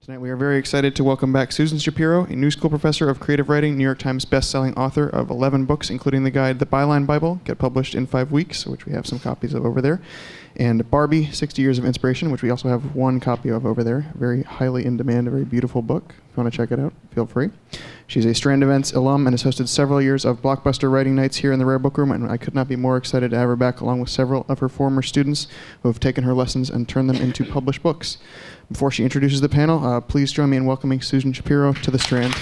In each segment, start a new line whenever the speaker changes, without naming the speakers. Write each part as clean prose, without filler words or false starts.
Tonight we are very excited to welcome back Susan Shapiro, a New School professor of creative writing, New York Times best-selling author of 11 books, including the guide The Byline Bible, get published in 5 weeks, which we have some copies of over there, and Barbie, 60 Years of Inspiration, which we also have 1 copy of over there. Very highly in demand, a very beautiful book. If you want to check it out, feel free. She's a Strand Events alum and has hosted several years of blockbuster writing nights here in the Rare Book Room, and I could not be more excited to have her back along with several of her former students who have taken her lessons and turned them into published books. Before she introduces the panel, please join me in welcoming Susan Shapiro to the Strand.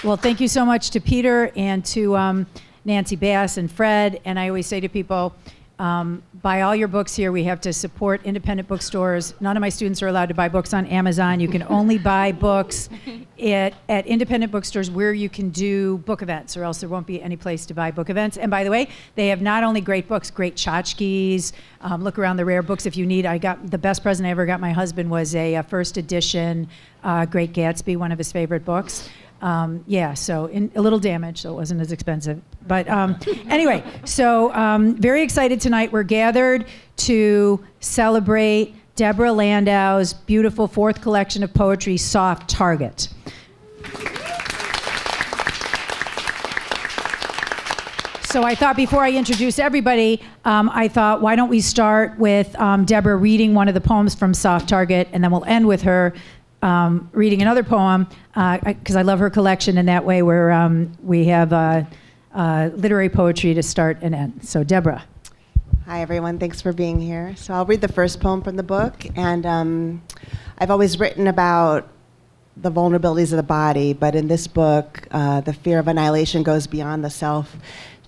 Well, thank you so much to Peter and to Nancy Bass and Fred. And I always say to people, buy all your books here. We have to support independent bookstores. None of my students are allowed to buy books on Amazon. You can only buy books at independent bookstores where you can do book events, or else there won't be any place to buy book events. And by the way, they have not only great books, great tchotchkes. Look around the Rare Books if you need. I got the best present I ever got my husband was a first edition Great Gatsby, one of his favorite books. Yeah, so a little damage, so it wasn't as expensive. But anyway, so very excited tonight. We're gathered to celebrate Deborah Landau's beautiful 4th collection of poetry, Soft Target. So I thought before I introduce everybody, I thought, why don't we start with Deborah reading one of the poems from Soft Target, and then we'll end with her reading another poem, because I love her collection, and that way we have literary poetry to start and end. So Deborah.
Hi everyone, thanks for being here. So I'll read the first poem from the book, and I've always written about the vulnerabilities of the body, but in this book, the fear of annihilation goes beyond the self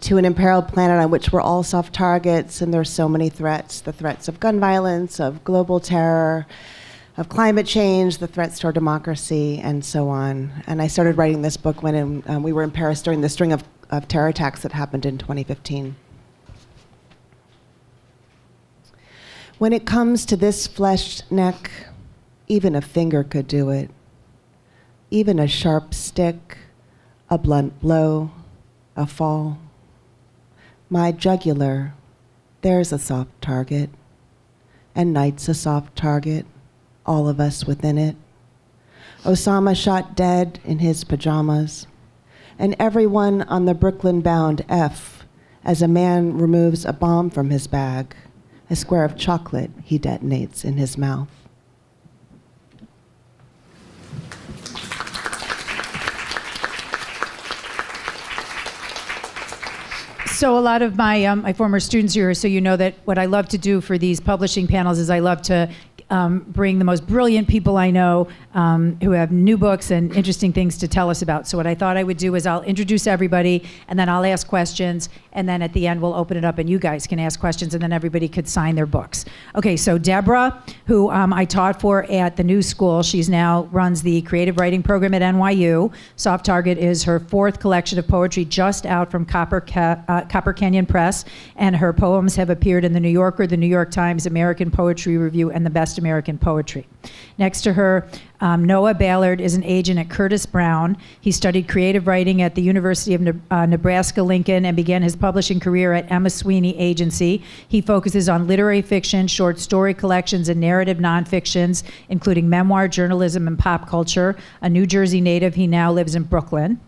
to an imperiled planet on which we're all soft targets, and there's so many threats, the threats of gun violence, of global terror, of climate change, the threats to our democracy, and so on. And I started writing this book when we were in Paris during the string of terror attacks that happened in 2015. When it comes to this fleshed neck, even a finger could do it. Even a sharp stick, a blunt blow, a fall. My jugular, there's a soft target, and night's a soft target. All of us within it. Osama shot dead in his pajamas, and everyone on the Brooklyn-bound F as a man removes a bomb from his bag, a square of chocolate he detonates in his mouth.
So a lot of my my former students here, so you know that what I love to do for these publishing panels is I love to bring the most brilliant people I know who have new books and interesting things to tell us about. So what I thought I would do is I'll introduce everybody, and then I'll ask questions, and then at the end we'll open it up and you guys can ask questions, and then everybody could sign their books. Okay, so Deborah, who I taught for at the New School, she's now runs the creative writing program at NYU. Soft Target is her 4th collection of poetry, just out from Copper Canyon Press, and her poems have appeared in the New Yorker, the New York Times, American Poetry Review, and the Best American Poetry. Next to her, Noah Ballard is an agent at Curtis Brown. He studied creative writing at the University of Nebraska-Lincoln and began his publishing career at Emma Sweeney Agency. He focuses on literary fiction, short story collections, and narrative nonfictions, including memoir, journalism, and pop culture. A New Jersey native, he now lives in Brooklyn.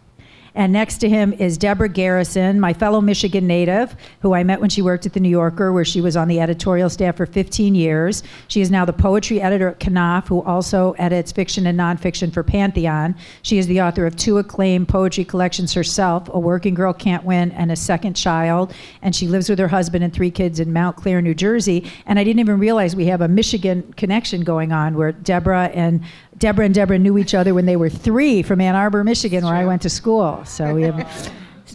And next to him is Deborah Garrison, my fellow Michigan native, who I met when she worked at The New Yorker, where she was on the editorial staff for 15 years. She is now the poetry editor at Knopf, who also edits fiction and nonfiction for Pantheon. She is the author of 2 acclaimed poetry collections herself, A Working Girl Can't Win and A Second Child. And she lives with her husband and 3 kids in Mount Clair, New Jersey. And I didn't even realize we have a Michigan connection going on, where Deborah and Deborah knew each other when they were 3 from Ann Arbor, Michigan, where I went to school. So we have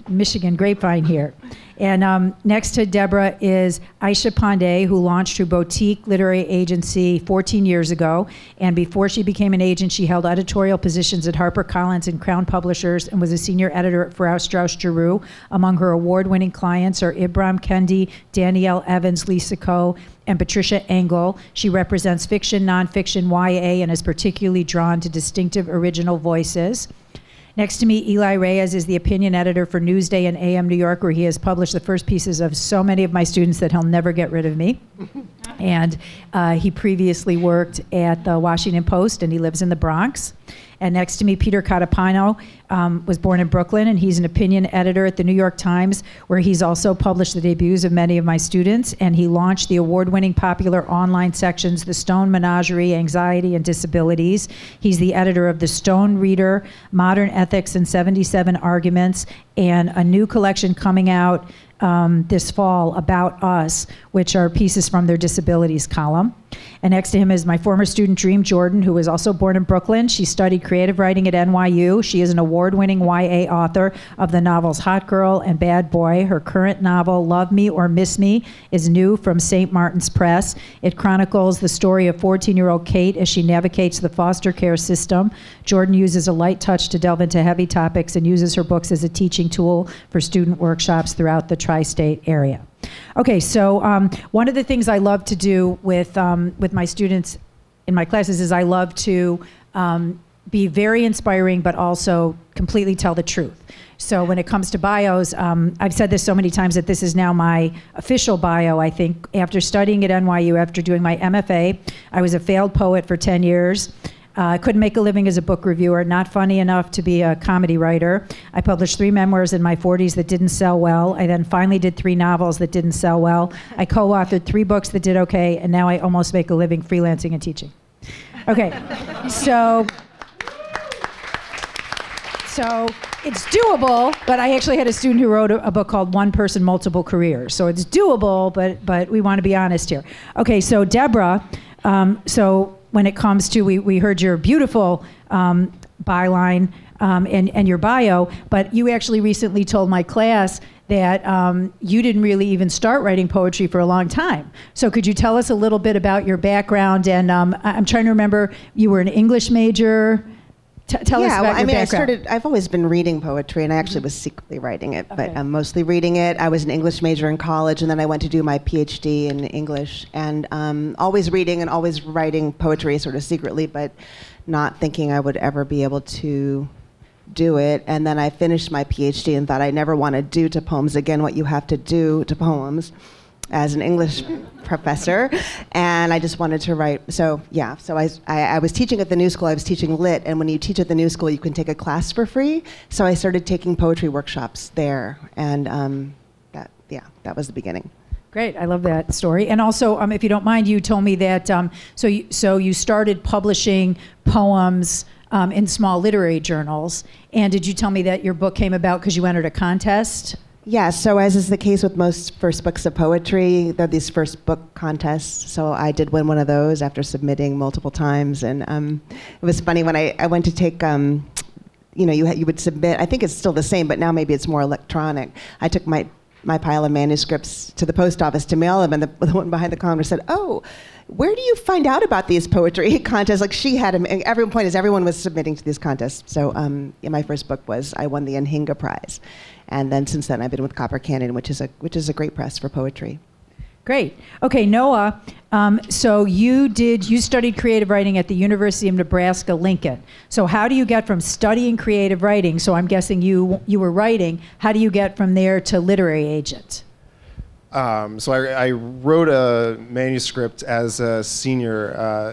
Michigan grapevine here. And next to Deborah is Aisha Pandey, who launched her boutique literary agency 14 years ago. And before she became an agent, she held editorial positions at HarperCollins and Crown Publishers and was a senior editor at Farrar Straus Giroux. Among her award-winning clients are Ibram Kendi, Danielle Evans, Lisa Coe, and Patricia Engel. She represents fiction, nonfiction, YA, and is particularly drawn to distinctive original voices. Next to me, Eli Reyes is the opinion editor for Newsday and AM New York, where he has published the first pieces of so many of my students that he'll never get rid of me. And he previously worked at the Washington Post, and he lives in the Bronx. And next to me, Peter Catapano was born in Brooklyn, and he's an opinion editor at the New York Times, where he's also published the debuts of many of my students, and he launched the award-winning popular online sections, The Stone Menagerie, Anxiety and Disabilities. He's the editor of The Stone Reader, Modern Ethics and 77 Arguments, and a new collection coming out this fall, About Us, which are pieces from their disabilities column. And next to him is my former student, Dream Jordan, who was also born in Brooklyn. She studied creative writing at NYU. She is an award-winning YA author of the novels Hot Girl and Bad Boy. Her current novel, Love Me or Miss Me, is new from St. Martin's Press. It chronicles the story of 14-year-old Kate as she navigates the foster care system. Jordan uses a light touch to delve into heavy topics and uses her books as a teaching tool for student workshops throughout the tri-state area. Okay, so one of the things I love to do with my students in my classes is I love to be very inspiring, but also completely tell the truth. So when it comes to bios, I've said this so many times that this is now my official bio, I think. After studying at NYU, after doing my MFA, I was a failed poet for 10 years. I couldn't make a living as a book reviewer, not funny enough to be a comedy writer. I published 3 memoirs in my 40s that didn't sell well. I then finally did 3 novels that didn't sell well. I co-authored 3 books that did okay, and now I almost make a living freelancing and teaching. Okay, so it's doable, but I actually had a student who wrote a book called One Person, Multiple Careers. So it's doable, but we want to be honest here. Okay, so Deborah, when it comes to, we heard your beautiful byline and your bio, but you actually recently told my class that you didn't really even start writing poetry for a long time. So could you tell us a little bit about your background? And I'm trying to remember, you were an English major. Tell us about your background.
I've always been reading poetry, and I actually was secretly writing it, but I'm mostly reading it. I was an English major in college, and then I went to do my PhD in English, and always reading and always writing poetry sort of secretly, but not thinking I would ever be able to do it. And then I finished my PhD and thought I never want to do to poems again what you have to do to poems as an English professor, and I just wanted to write. So yeah, so I was teaching at the New School. I was teaching lit, and when you teach at the New School, you can take a class for free. So I started taking poetry workshops there, and that was the beginning.
Great, I love that story. And also, if you don't mind, you told me that so you started publishing poems in small literary journals, and did you tell me that your book came about because you entered a contest?
Yeah, so as is the case with most first books of poetry, there are these first book contests. So I did win one of those after submitting multiple times. And it was funny when I went to take, you would submit, I think it's still the same, but now maybe it's more electronic. I took my pile of manuscripts to the post office to mail them, and the one behind the counter said, "Oh, where do you find out about these poetry contests?" Like she had them. Everyone was submitting to these contests. So my first book I won the Anhinga Prize. And then since then, I've been with Copper Cannon, which is a great press for poetry.
Great. Okay, Noah. So you studied creative writing at the University of Nebraska Lincoln. So how do you get from studying creative writing? So I'm guessing you were writing. How do you get from there to literary agent?
So I wrote a manuscript as a senior,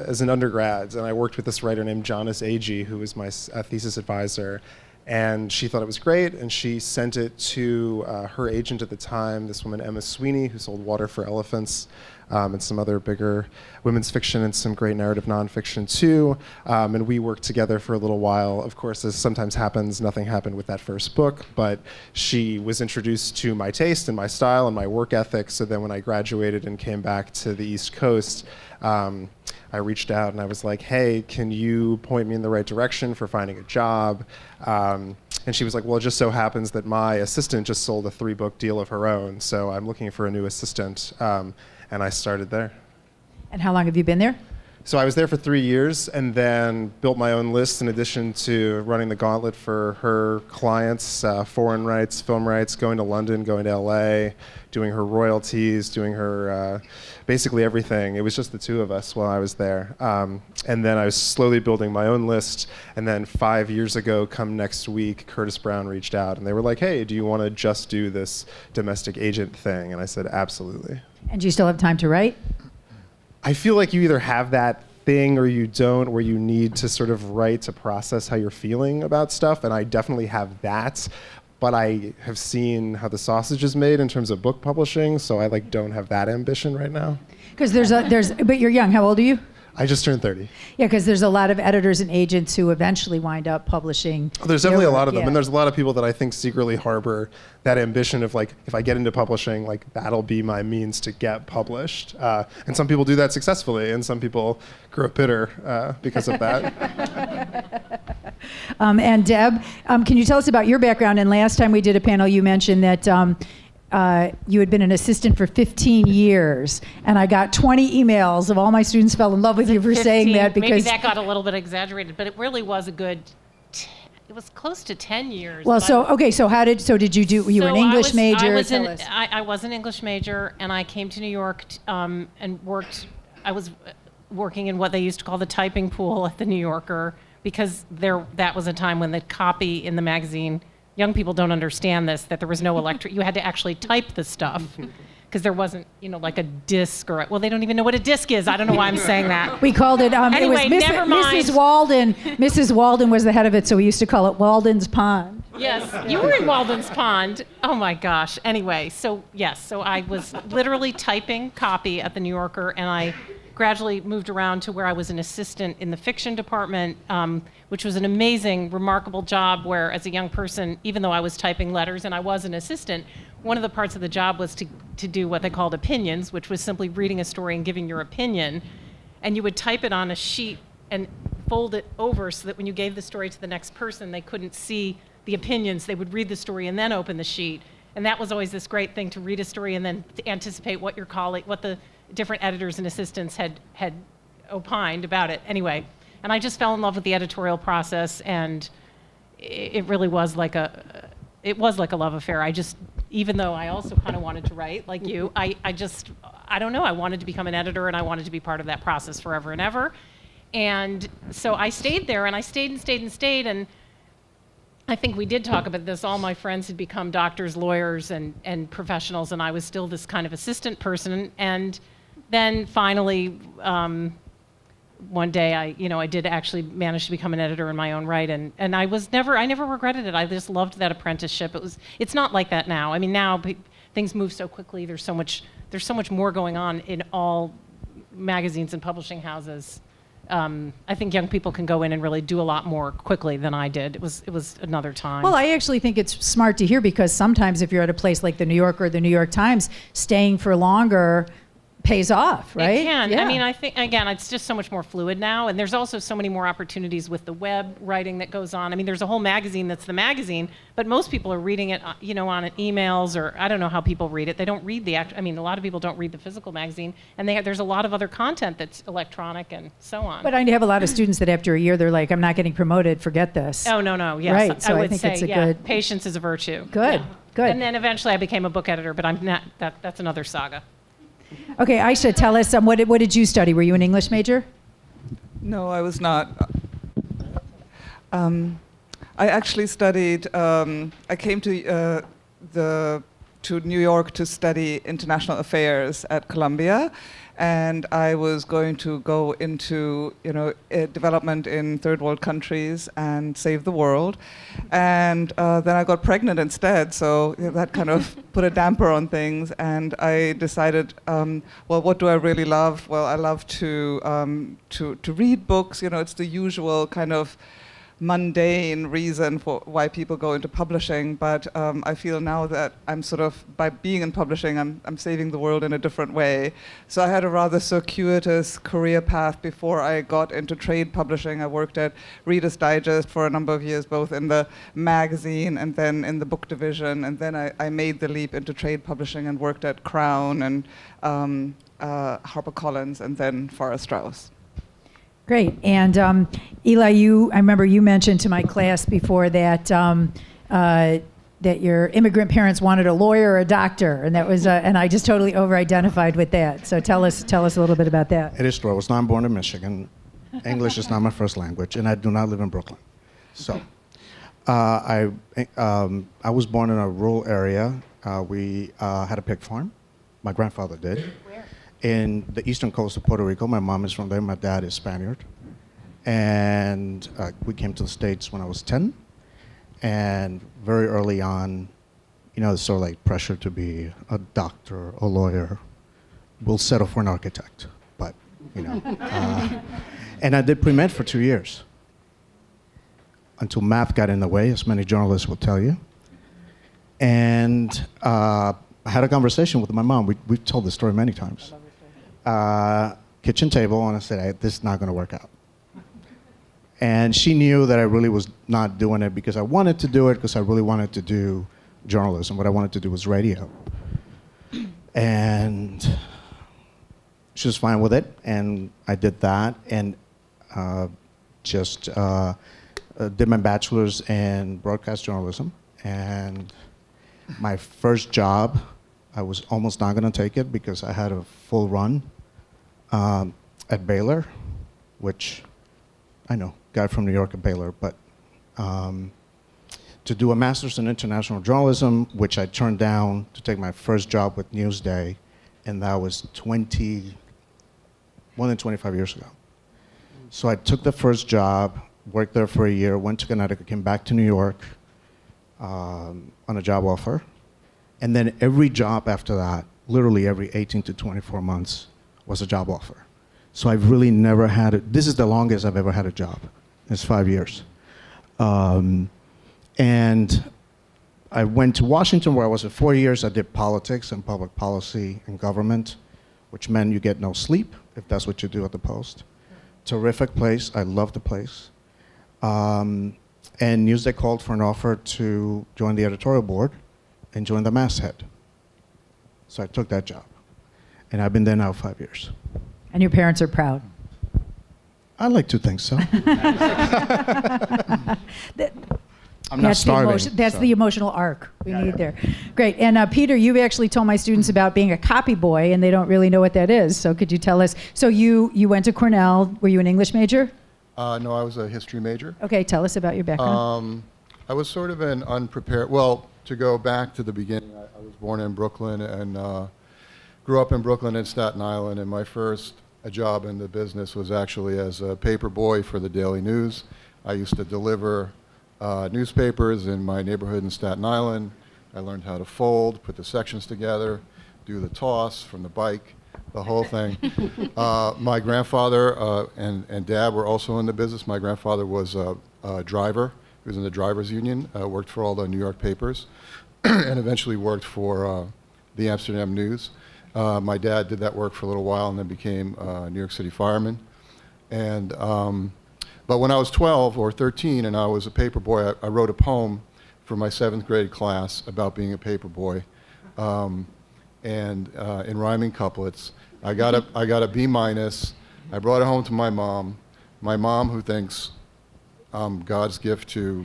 as an undergrad, and I worked with this writer named Janice Agee, who was my thesis advisor. And she thought it was great, and she sent it to her agent at the time, this woman, Emma Sweeney, who sold Water for Elephants, and some other bigger women's fiction and some great narrative nonfiction too. And we worked together for a little while. Of course, as sometimes happens, nothing happened with that first book, but she was introduced to my taste and my style and my work ethic. So then when I graduated and came back to the East Coast, I reached out and I was like, hey, can you point me in the right direction for finding a job? And she was like, well, it just so happens that my assistant just sold a 3-book deal of her own, so I'm looking for a new assistant. And I started there.
And how long have you been there?
So I was there for 3 years and then built my own list in addition to running the gauntlet for her clients, foreign rights, film rights, going to London, going to LA, doing her royalties, doing her basically everything. It was just the two of us while I was there. And then I was slowly building my own list. And then 5 years ago, come next week, Curtis Brown reached out and they were like, hey, do you want to just do this domestic agent thing? And I said, absolutely.
And do you still have time to write?
I feel like you either have that thing or you don't, where you need to sort of write to process how you're feeling about stuff, and I definitely have that. But I have seen how the sausage is made in terms of book publishing, so I don't have that ambition right now.
Because but you're young. How old are you?
I just turned 30.
Yeah, because there's a lot of editors and agents who eventually wind up publishing.
There's definitely a lot of them,
yeah.
and there's a lot of people that I think secretly harbor that ambition of if I get into publishing, that'll be my means to get published. And some people do that successfully, and some people grow up bitter because of that.
And Deb, can you tell us about your background? And last time we did a panel, you mentioned that you had been an assistant for 15 years, and I got 20 emails of all my students fell in love with you for
15,
saying that, because
maybe that got a little bit exaggerated, but it really was a good. It was close to 10 years.
Well, did you do? Were you an English major?
I was an English major, and I came to New York and worked. I was working in what they used to call the typing pool at the New Yorker, because that was a time when the copy in the magazine. Young people don't understand this, that there was no electric. You had to actually type the stuff, because there wasn't, like a disc or well, they don't even know what a disc is. I don't know why I'm saying that.
We called it.
Anyway,
it was
never mind.
Mrs. Walden. Mrs. Walden was the head of it, so we used to call it Walden's Pond.
Yes, you were in Walden's Pond. Oh my gosh. Anyway, so I was literally typing copy at the New Yorker, and I gradually moved around to where I was an assistant in the fiction department, which was an amazing, remarkable job where, as a young person, even though I was typing letters and I was an assistant, one of the parts of the job was to do what they called opinions, which was simply reading a story and giving your opinion. And you would type it on a sheet and fold it over so that when you gave the story to the next person, they couldn't see the opinions. They would read the story and then open the sheet. And that was always this great thing, to read a story and then to anticipate what your colleague, what the different editors and assistants had opined about it. Anyway, and I just fell in love with the editorial process, and it really was like a love affair. Even though I also kind of wanted to write like you, I don't know, I wanted to become an editor, and I wanted to be part of that process forever and ever. And so I stayed there, and I stayed and stayed and stayed, and I think we did talk about this. All my friends had become doctors, lawyers, and professionals, and I was still this kind of assistant person. And then finally, one day, I did actually manage to become an editor in my own right, and I never regretted it. I just loved that apprenticeship. It's not like that now. I mean, now things move so quickly. There's so much more going on in all magazines and publishing houses. I think young people can go in and really do a lot more quickly than I did. It was another time.
Well, I actually think it's smart to hear, because sometimes if you're at a place like the New Yorker or the New York Times, staying for longer pays off, right?
It can.
Yeah.
I mean, I think, again, it's just so much more fluid now, and there's also so many more opportunities with the web writing that goes on. I mean, there's a whole magazine that's the magazine, but most people are reading it, on emails, or I don't know how people read it. They don't read a lot of people don't read the physical magazine, and there's a lot of other content that's electronic and so on.
But I have a lot of students that after a year, they're like, I'm not getting promoted, forget this.
Oh, no, yes.
Right, so
I would
think
say,
it's a good...
patience is a virtue.
Good,
Yeah.
good.
And then eventually I became a book editor, but I'm not, that's another saga.
Okay, Aisha, tell us, what did you study? Were you an English major?
No, I was not. I actually studied, I came to New York to study international affairs at Columbia, and I was going to go into development in third world countries and save the world, and then I got pregnant instead, so that kind of put a damper on things, and I decided, well, what do I really love? Well, I love to read books. It's the usual kind of mundane reason for why people go into publishing, but I feel now that I'm sort of, by being in publishing, I'm saving the world in a different way. So I had a rather circuitous career path before I got into trade publishing. I worked at Reader's Digest for a number of years, both in the magazine and then in the book division, and then I made the leap into trade publishing and worked at Crown and HarperCollins and then Forrest Strauss.
Great. And Eli, I remember you mentioned to my class before that that your immigrant parents wanted a lawyer or a doctor, and that was and I just totally over-identified with that. So tell us a little bit about that.
It is true. I was not born in Michigan. English is not my first language, and I do not live in Brooklyn. So I was born in a rural area. We had a pig farm. My grandfather did.
Where?
In the eastern coast of Puerto Rico. My mom is from there. My dad is Spaniard. And we came to the States when I was 10. And very early on, you know, it's sort of like pressure to be a doctor, a lawyer. We'll settle for an architect, but, you know. And I did pre-med for 2 years until math got in the way, as many journalists will tell you. And I had a conversation with my mom. We've told this story many times. Kitchen table, and I said, hey, this is not going to work out. And she knew that I really was not doing it because I wanted to do it because I really wanted to do journalism. What I wanted to do was radio. And she was fine with it, and I did that, and did my bachelor's in broadcast journalism. And my first job, I was almost not going to take it because I had a full run at Baylor, which I know, guy from New York at Baylor, but to do a master's in international journalism, which I turned down to take my first job with Newsday, and that was more than 25 years ago. So I took the first job, worked there for a year, went to Connecticut, came back to New York on a job offer, and then every job after that, literally every 18 to 24 months, was a job offer. So I've really never had it. This is the longest I've ever had a job. It's 5 years. And I went to Washington where I was for 4 years. I did politics and public policy and government, which meant you get no sleep if that's what you do at the Post. Terrific place. I love the place. And Newsday called for an offer to join the editorial board and join the masthead. So I took that job. And I've been there now 5 years.
And your parents are proud.
I like to think so. I'm not starving.
That's the emotional arc we need there. Great. And Peter, you've actually told my students about being a copy boy, and they don't really know what that is. So could you tell us? So you went to Cornell. Were you an English major?
No, I was a history major.
Okay, tell us about your background.
I was sort of an unprepared, well, to go back to the beginning, I was born in Brooklyn and grew up in Brooklyn and Staten Island, and my first job in the business was actually as a paper boy for the Daily News. I used to deliver newspapers in my neighborhood in Staten Island. I learned how to fold, put the sections together, do the toss from the bike, the whole thing. My grandfather and dad were also in the business. My grandfather was a driver. He was in the drivers union, worked for all the New York papers, and eventually worked for the Amsterdam News. My dad did that work for a little while and then became a New York City fireman. And but when I was 12 or 13 and I was a paper boy, I wrote a poem for my 7th grade class about being a paper boy, and in rhyming couplets. I got a B-. I brought it home to my mom who thinks I'm God's gift to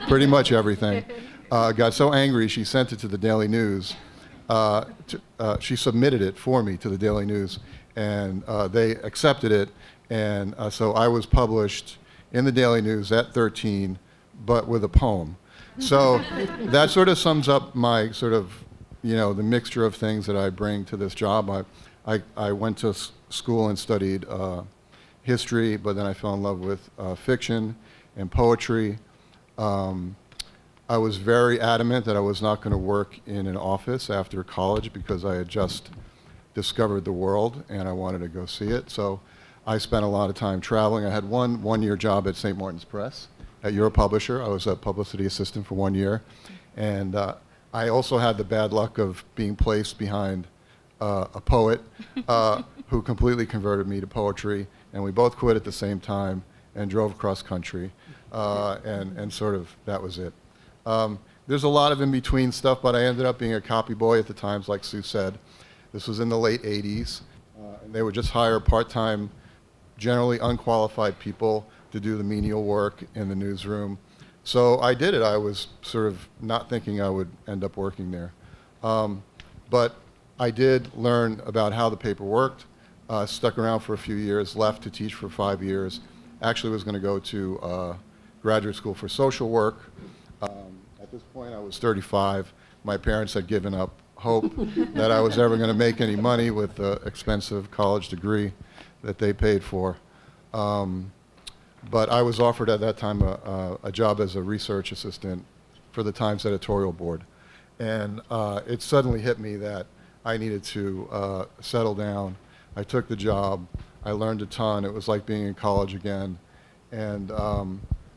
pretty much everything, got so angry she sent it to the Daily News. She submitted it for me to the Daily News, and they accepted it. And so I was published in the Daily News at 13, but with a poem. So that sort of sums up my sort of, you know, the mixture of things that I bring to this job. I went to school and studied history, but then I fell in love with fiction and poetry. I was very adamant that I was not going to work in an office after college because I had just discovered the world and I wanted to go see it. So I spent a lot of time traveling. I had one-year job at St. Martin's Press, at your publisher. I was a publicity assistant for 1 year. And I also had the bad luck of being placed behind a poet who completely converted me to poetry. And we both quit at the same time and drove cross country. And sort of that was it. There's a lot of in-between stuff, but I ended up being a copy boy at the Times, like Sue said. This was in the late 80s. And they would just hire part-time generally unqualified people to do the menial work in the newsroom. So I did it. I was sort of not thinking I would end up working there. But I did learn about how the paper worked, stuck around for a few years, left to teach for 5 years. Actually was going to go to graduate school for social work. At this point I was 35. My parents had given up hope that I was ever going to make any money with the expensive college degree that they paid for. But I was offered at that time a job as a research assistant for the Times editorial board. And it suddenly hit me that I needed to settle down. I took the job. I learned a ton. It was like being in college again. And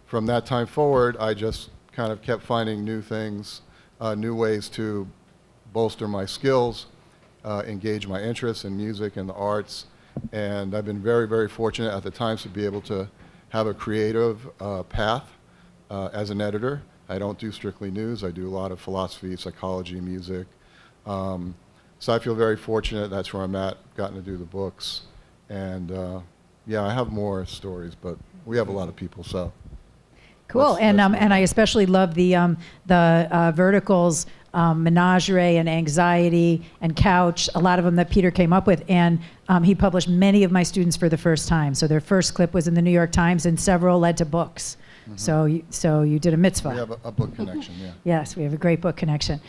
from that time forward, I just kind of kept finding new things, new ways to bolster my skills, engage my interests in music and the arts. And I've been very, very fortunate at the Times to be able to have a creative path as an editor. I don't do strictly news. I do a lot of philosophy, psychology, music. So I feel very fortunate. That's where I'm at, gotten to do the books. And yeah, I have more stories, but we have a lot of people, so.
Cool, and I especially love the verticals, menagerie and anxiety and couch, a lot of them that Peter came up with, and he published many of my students for the first time. So their first clip was in the New York Times, and several led to books. Mm-hmm. So you did a mitzvah.
We have a book connection, yeah.
Yes, we have a great book connection.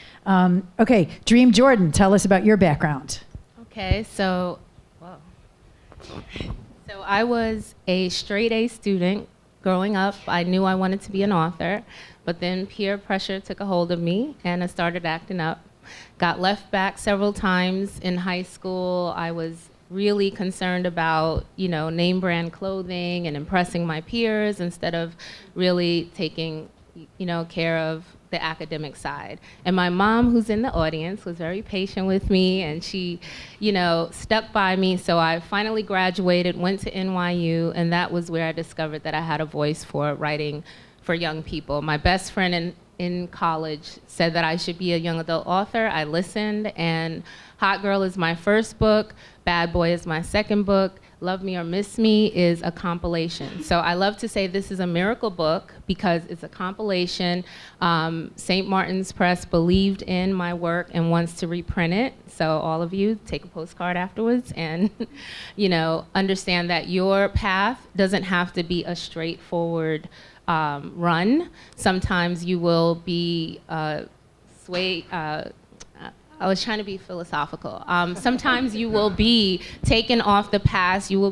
Okay, Dream Jordan, tell us about your background.
Okay, so I was a straight A student. Growing up, I knew I wanted to be an author, but then peer pressure took a hold of me and I started acting up. Got left back several times in high school. I was really concerned about, name brand clothing and impressing my peers instead of really taking, care of the academic side. And my mom, who's in the audience, was very patient with me, and she, stuck by me. So I finally graduated, went to NYU, and that was where I discovered that I had a voice for writing for young people. My best friend in college said that I should be a young adult author. I listened, and Hot Girl is my first book, Bad Boy is my second book, Love Me or Miss Me is a compilation. So I love to say this is a miracle book because it's a compilation. St. Martin's Press believed in my work and wants to reprint it. So all of you, take a postcard afterwards and understand that your path doesn't have to be a straightforward run. Sometimes you will be swayed. I was trying to be philosophical. Sometimes you will be taken off the path. You will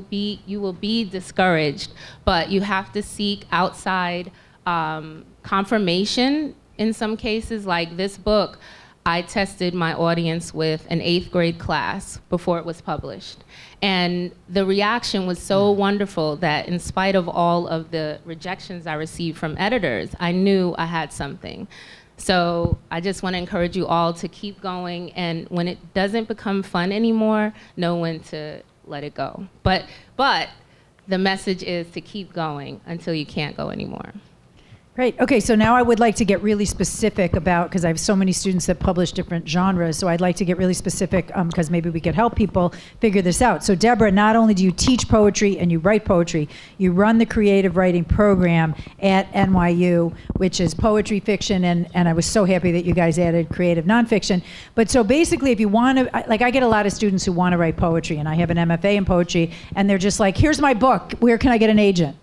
be discouraged, but you have to seek outside confirmation. In some cases, like this book, I tested my audience with an 8th grade class before it was published, and the reaction was so wonderful that, in spite of all of the rejections I received from editors, I knew I had something. So I just want to encourage you all to keep going, and when it doesn't become fun anymore, know when to let it go. But the message is to keep going until you can't go anymore.
Great. Okay, so now I would like to get really specific about, because I have so many students that publish different genres, so I'd like to get really specific because maybe we could help people figure this out. So Deborah, not only do you teach poetry and you write poetry, you run the creative writing program at NYU, which is poetry, fiction, and I was so happy that you guys added creative nonfiction. But so basically, if you want to, I get a lot of students who want to write poetry, and I have an MFA in poetry, and they're just like, here's my book, where can I get an agent?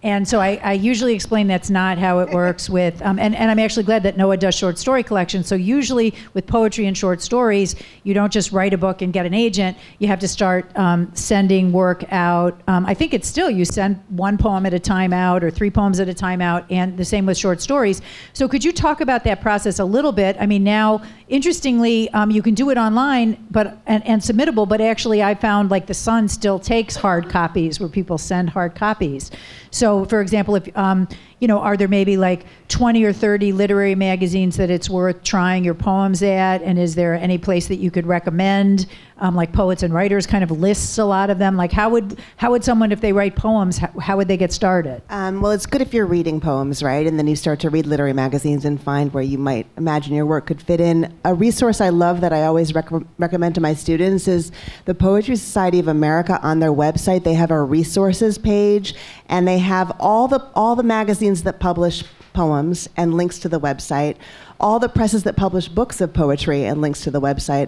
And so I usually explain that's not how it works with, and I'm actually glad that Noah does short story collections. So usually with poetry and short stories, you don't just write a book and get an agent. You have to start sending work out. I think it's still, you send 1 poem at a time out or 3 poems at a time out, and the same with short stories. So could you talk about that process a little bit? I mean, now, interestingly, you can do it online and submittable, but actually I found like the Sun still takes hard copies where people send hard copies. So, for example, if are there maybe like 20 or 30 literary magazines that it's worth trying your poems at? And is there any place that you could recommend? Like Poets and Writers kind of lists a lot of them. Like how would someone, if they write poems, how would they get started?
Well, it's good if you're reading poems, right? And then you start to read literary magazines and find where you might imagine your work could fit in. a resource I love that I always recommend to my students is the Poetry Society of America. On their website, they have a resources page, and they have all the magazines that publish poems and links to the website, all the presses that publish books of poetry and links to the website.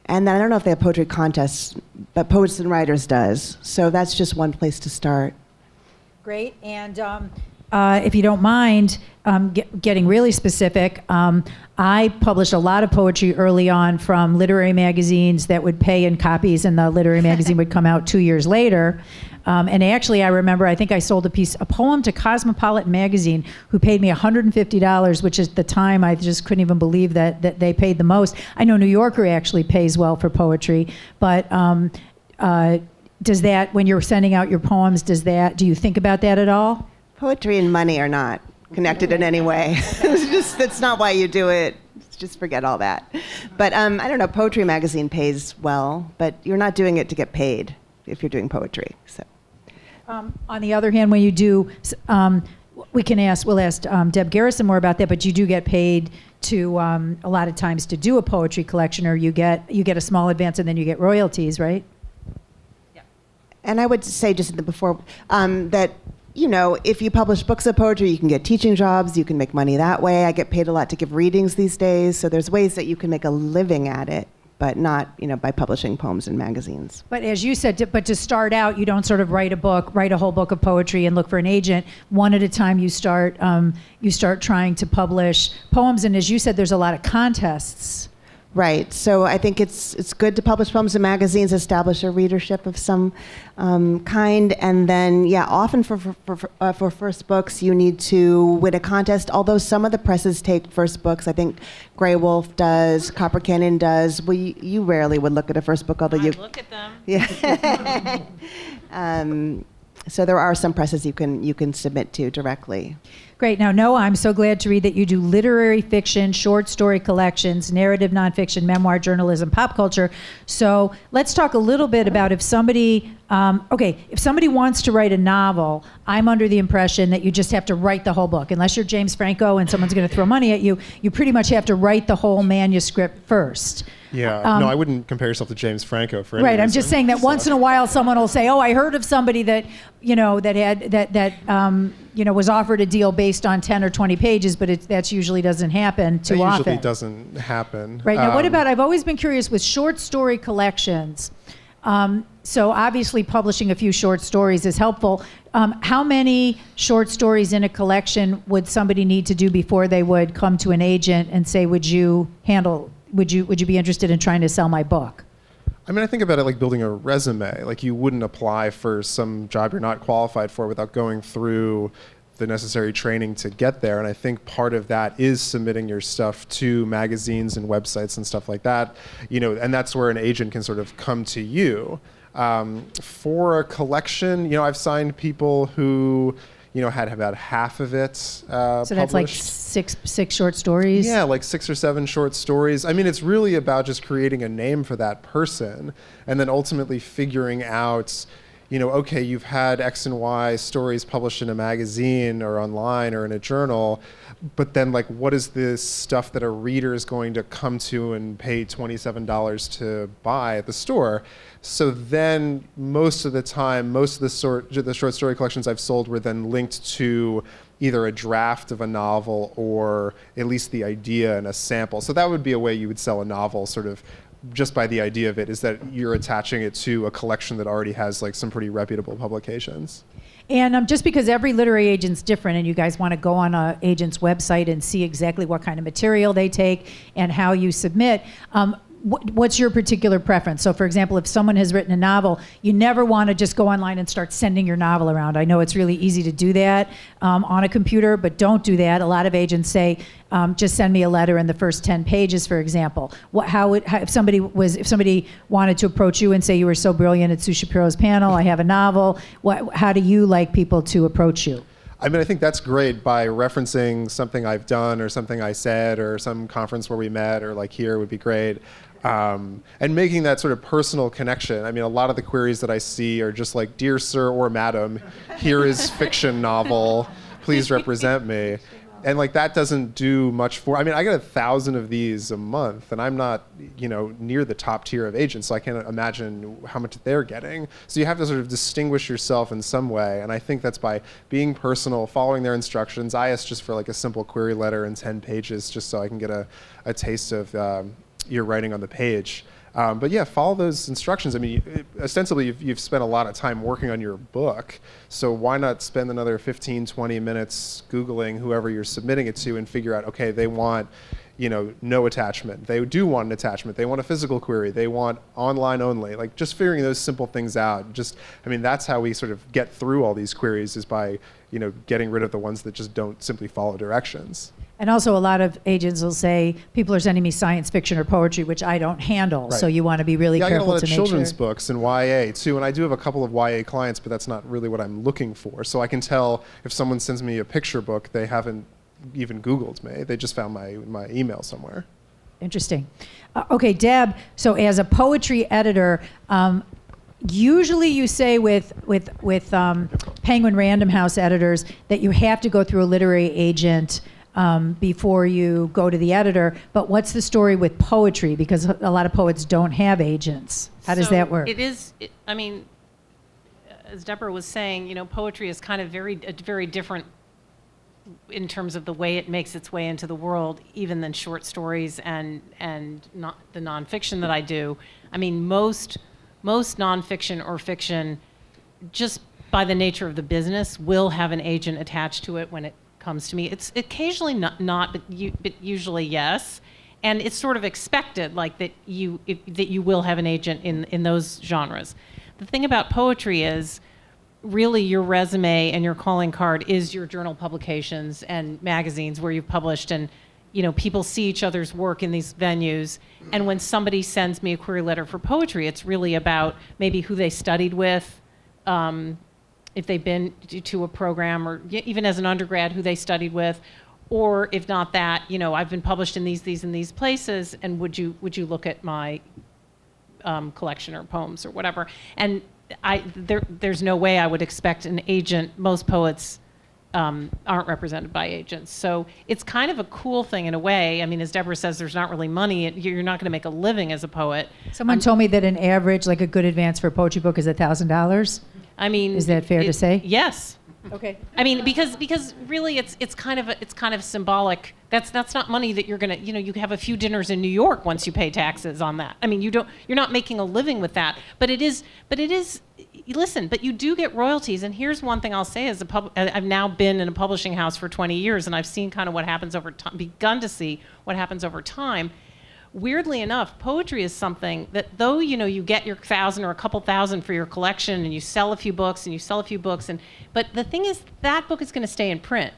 And then I don't know if they have poetry contests, but Poets and Writers does. So that's just one place to start.
Great. And if you don't mind getting really specific, I published a lot of poetry early on from literary magazines that would pay in copies, and the literary magazine would come out 2 years later. And actually, I remember, I think I sold a poem to Cosmopolitan magazine, who paid me $150, which at the time I just couldn't even believe that they paid the most. I know New Yorker actually pays well for poetry, but does that, when you're sending out your poems, do you think about that at all?
Poetry and money are not connected in any way. That's not why you do it. Just forget all that. But I don't know, Poetry magazine pays well, but you're not doing it to get paid if you're doing poetry. So.
On the other hand, when you do, we'll ask Deb Garrison more about that, but you do get paid to, a lot of times, to do a poetry collection, or you get a small advance and then you get royalties, right?
Yeah. And I would say just before that, you know, if you publish books of poetry, you can get teaching jobs, you can make money that way. I get paid a lot to give readings these days, so there's ways that you can make a living at it, but not, you know, by publishing poems in magazines.
But as you said, but to start out, you don't sort of write a whole book of poetry and look for an agent. One at a time, you start trying to publish poems, and as you said, there's a lot of contests.
Right. So I think it's good to publish poems in magazines, establish a readership of some kind, and then, yeah, often for first books, you need to win a contest. Although some of the presses take first books, I think Grey Wolf does, Copper Cannon does. Well, you rarely would look at a first book, although you
look at them.
Yeah. So there are some presses you can submit to directly.
Great. Now, Noah, I'm so glad to read that you do literary fiction, short story collections, narrative nonfiction, memoir, journalism, pop culture. So let's talk a little bit about if somebody, if somebody wants to write a novel, I'm under the impression that you just have to write the whole book. Unless you're James Franco and someone's going to throw money at you, you pretty much have to write the whole manuscript first.
Yeah, no, I wouldn't compare yourself to James Franco for any
Right,
reason.
I'm just saying that once in a while someone will say, "Oh, I heard of somebody that, was offered a deal based on 10 or 20 pages," but that usually doesn't happen too often.
It usually doesn't happen.
Right, now what about, I've always been curious with short story collections. So obviously publishing a few short stories is helpful. How many short stories in a collection would somebody need to do before they would come to an agent and say, would you be interested in trying to sell my book?
I mean, I think about it like building a resume. Like, you wouldn't apply for some job you're not qualified for without going through the necessary training to get there. And I think part of that is submitting your stuff to magazines and websites and stuff like that. And that's where an agent can sort of come to you. For a collection, I've signed people who, had about half of it
So that's like six short stories?
Yeah, like 6 or 7 short stories. I mean, it's really about just creating a name for that person and then ultimately figuring out, okay, you've had X and Y stories published in a magazine or online or in a journal, but then, like, what is this stuff that a reader is going to come to and pay $27 to buy at the store? So then most of the time, most of the short story collections I've sold were then linked to either a draft of a novel or at least the idea and a sample. So that would be a way you would sell a novel, sort of just by the idea of it, is that you're attaching it to a collection that already has like some pretty reputable publications.
And just because every literary agent's different and you guys want to go on an agent's website and see exactly what kind of material they take and how you submit, what's your particular preference? So for example, if someone has written a novel, you never want to just go online and start sending your novel around. I know it's really easy to do that on a computer, but don't do that. A lot of agents say, just send me a letter in the first 10 pages, for example. If somebody wanted to approach you and say, you were so brilliant at Sue Shapiro's panel, I have a novel, how do you like people to approach you?
I mean, I think that's great by referencing something I've done or something I said or some conference where we met or like here would be great. And making that sort of personal connection. I mean, a lot of the queries that I see are just like, "Dear sir or madam, here is fiction novel, please represent me." And like that doesn't do much for, I mean, I get 1,000 of these a month and I'm not, near the top tier of agents, so I can't imagine how much they're getting. So you have to sort of distinguish yourself in some way. And I think that's by being personal, following their instructions. I asked just for like a simple query letter in 10 pages, just so I can get a taste of your writing on the page. But yeah, follow those instructions. I mean, ostensibly, you've spent a lot of time working on your book, so why not spend another 15, 20 minutes Googling whoever you're submitting it to and figure out, okay, they want, no attachment. They do want an attachment. They want a physical query. They want online only. Like, just figuring those simple things out. That's how we sort of get through all these queries, is by, getting rid of the ones that just don't simply follow directions.
And also, a lot of agents will say, people are sending me science fiction or poetry, which I don't handle.
Right.
So you want to be really careful to make sure.
I get a lot of children's books and YA too, and I do have a couple of YA clients, but that's not really what I'm looking for. So I can tell if someone sends me a picture book, they haven't even Googled me. They just found my email somewhere.
Interesting. Okay, Deb, so as a poetry editor, usually you say with Penguin Random House editors that you have to go through a literary agent before you go to the editor. But what's the story with poetry? Because a lot of poets don't have agents. How does that work?
I mean, as Deborah was saying, poetry is kind of very different in terms of the way it makes its way into the world, even than short stories and not the nonfiction that I do. I mean, most nonfiction or fiction, just by the nature of the business, will have an agent attached to it when it comes to me. It's occasionally not, but usually yes. And it's sort of expected, like that you will have an agent in those genres. The thing about poetry is, really your resume and your calling card is your journal publications and magazines where you've published, and people see each other's work in these venues. And when somebody sends me a query letter for poetry, it's really about maybe who they studied with, if they've been to a program, or even as an undergrad, who they studied with, or if not that, I've been published in these and these places, and would you look at my collection or poems or whatever. And there's no way I would expect an agent. Most poets aren't represented by agents. So it's kind of a cool thing in a way. I mean, as Deborah says, there's not really money. You're not going to make a living as a poet.
Someone told me that an average, like a good advance for a poetry book, is $1,000.
I mean,
is that fair to say?
Yes.
Okay.
I mean, because really, it's kind of symbolic. That's not money that you're gonna, you have a few dinners in New York once you pay taxes on that. I mean, you're not making a living with that. But it is. Listen, but you do get royalties. And here's one thing I'll say: I've now been in a publishing house for 20 years, and I've seen kind of what happens over time. Begun to see what happens over time. Weirdly enough, poetry is something that, though you get your 1,000 or a couple thousand for your collection, and you sell a few books, but the thing is, that book is going to stay in print.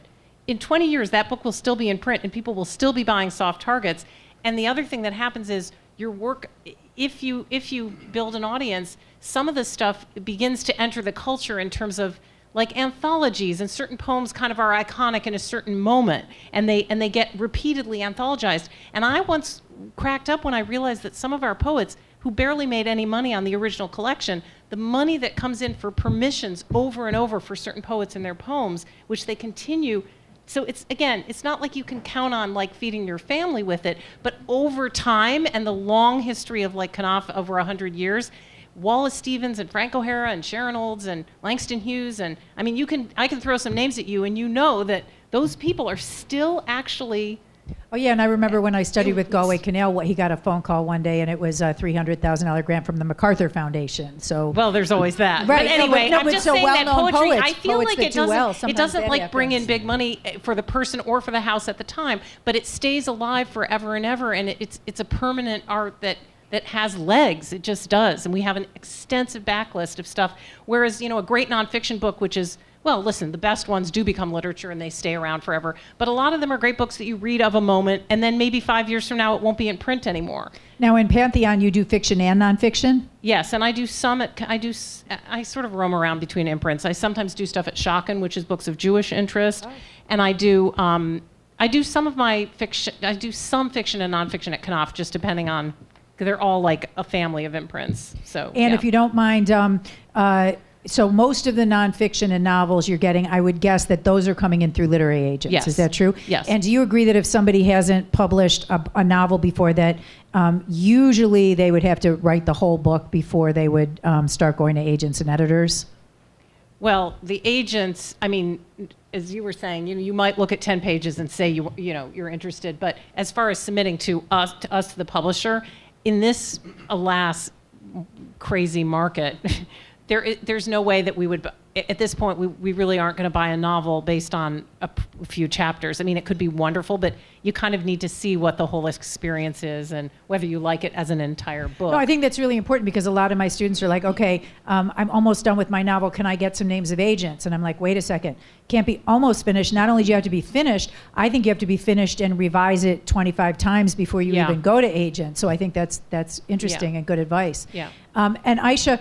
In 20 years, that book will still be in print, and people will still be buying soft targets. And the other thing that happens is your work, if you build an audience, some of the stuff begins to enter the culture in terms of, like, anthologies, and certain poems kind of are iconic in a certain moment, and they get repeatedly anthologized. And I once cracked up when I realized that some of our poets who barely made any money on the original collection, the money that comes in for permissions over and over for certain poets in their poems, which they continue. So it's not like you can count on, like, feeding your family with it, but over time and the long history of, like, Knopf over 100 years, Wallace Stevens and Frank O'Hara and Sharon Olds and Langston Hughes, and I mean, I can throw some names at you, and that those people are still actually.
Oh yeah, and I remember when I studied with Galway Canal, he got a phone call one day, and it was a $300,000 grant from the MacArthur Foundation. So
well, there's always that.
Right.
But anyway, I'm just saying that poetry.
Poets,
I feel like it doesn't like
happens.
Bring in big money for the person or for the house at the time, but it stays alive forever and ever, and it's a permanent art that has legs. It just does. And we have an extensive backlist of stuff. Whereas, a great nonfiction book, which is, well, listen, the best ones do become literature and they stay around forever. But a lot of them are great books that you read of a moment, and then maybe 5 years from now, it won't be in print anymore.
Now, in Pantheon, you do fiction and nonfiction?
Yes, and I do I sort of roam around between imprints. I sometimes do stuff at Schocken, which is books of Jewish interest. Oh. And I do some of my fiction, I do some fiction and nonfiction at Knopf, just depending on, they're all like a family of imprints. So.
And
yeah.
if you don't mind, So most of the nonfiction and novels you're getting, I would guess that those are coming in through literary agents.
Yes.
Is that true?
Yes.
And do you agree that if somebody hasn't published a novel before that, usually they would have to write the whole book before they would start going to agents and editors?
Well, the agents, I mean, as you were saying, you might look at 10 pages and say you're interested, but as far as submitting to us, the publisher, in this, alas, crazy market, there's no way that we would, at this point, we really aren't going to buy a novel based on a few chapters. I mean, it could be wonderful, but you kind of need to see what the whole experience is and whether you like it as an entire book.
No, I think that's really important because a lot of my students are like, okay, I'm almost done with my novel. Can I get some names of agents? And I'm like, wait a second. Can't be almost finished. Not only do you have to be finished, I think you have to be finished and revise it 25 times before you even go to agent. So I think that's interesting and good advice.
Yeah.
And Aisha,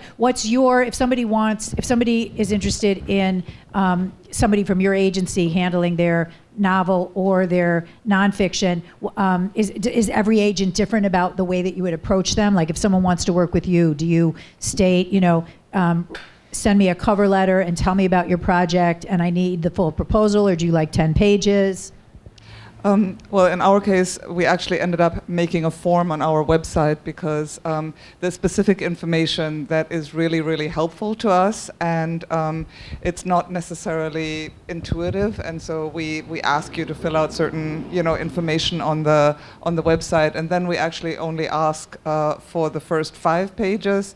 if somebody is interested in somebody from your agency handling their novel or their nonfiction, is every agent different about the way that you would approach them? Like if someone wants to work with you, do you state, send me a cover letter and tell me about your project and I need the full proposal, or do you like 10 pages?
Well, in our case, we actually ended up making a form on our website because there's specific information that is really, really helpful to us, and it's not necessarily intuitive. And so we ask you to fill out certain, information on the website, and then we actually only ask for the first 5 pages.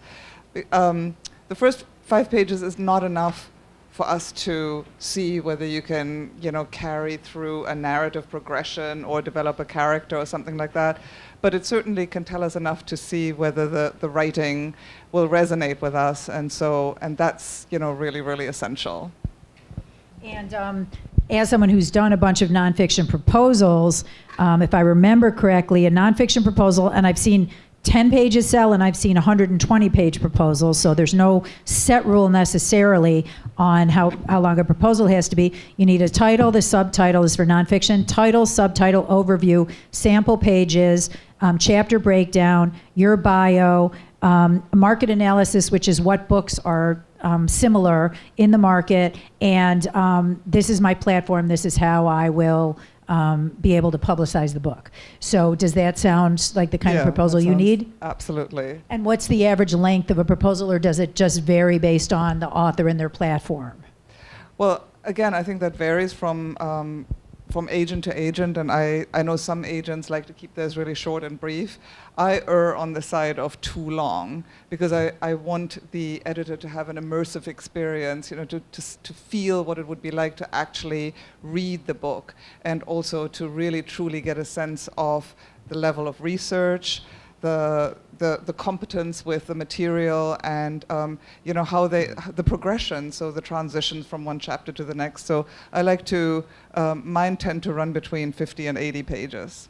The first 5 pages is not enough for us to see whether you can, carry through a narrative progression or develop a character or something like that. But it certainly can tell us enough to see whether the writing will resonate with us. And that's, really, really essential.
And as someone who's done a bunch of nonfiction proposals, if I remember correctly, a nonfiction proposal, and I've seen 10 pages sell, and I've seen 120-page proposals, so there's no set rule necessarily on how long a proposal has to be. You need a title. The subtitle is for nonfiction. Title, subtitle, overview, sample pages, chapter breakdown, your bio, market analysis, which is what books are similar in the market, and this is my platform. This is how I will be able to publicize the book. So does that sound like the kind of proposal you need?
Absolutely.
And what's the average length of a proposal, or does it just vary based on the author and their platform?
Well, again, I think that varies from agent to agent, and I know some agents like to keep theirs really short and brief. I err on the side of too long because I want the editor to have an immersive experience, to feel what it would be like to actually read the book, and also to really truly get a sense of the level of research, the competence with the material, and how the progression, so the transitions from one chapter to the next. So I like to, mine tend to run between 50 and 80 pages.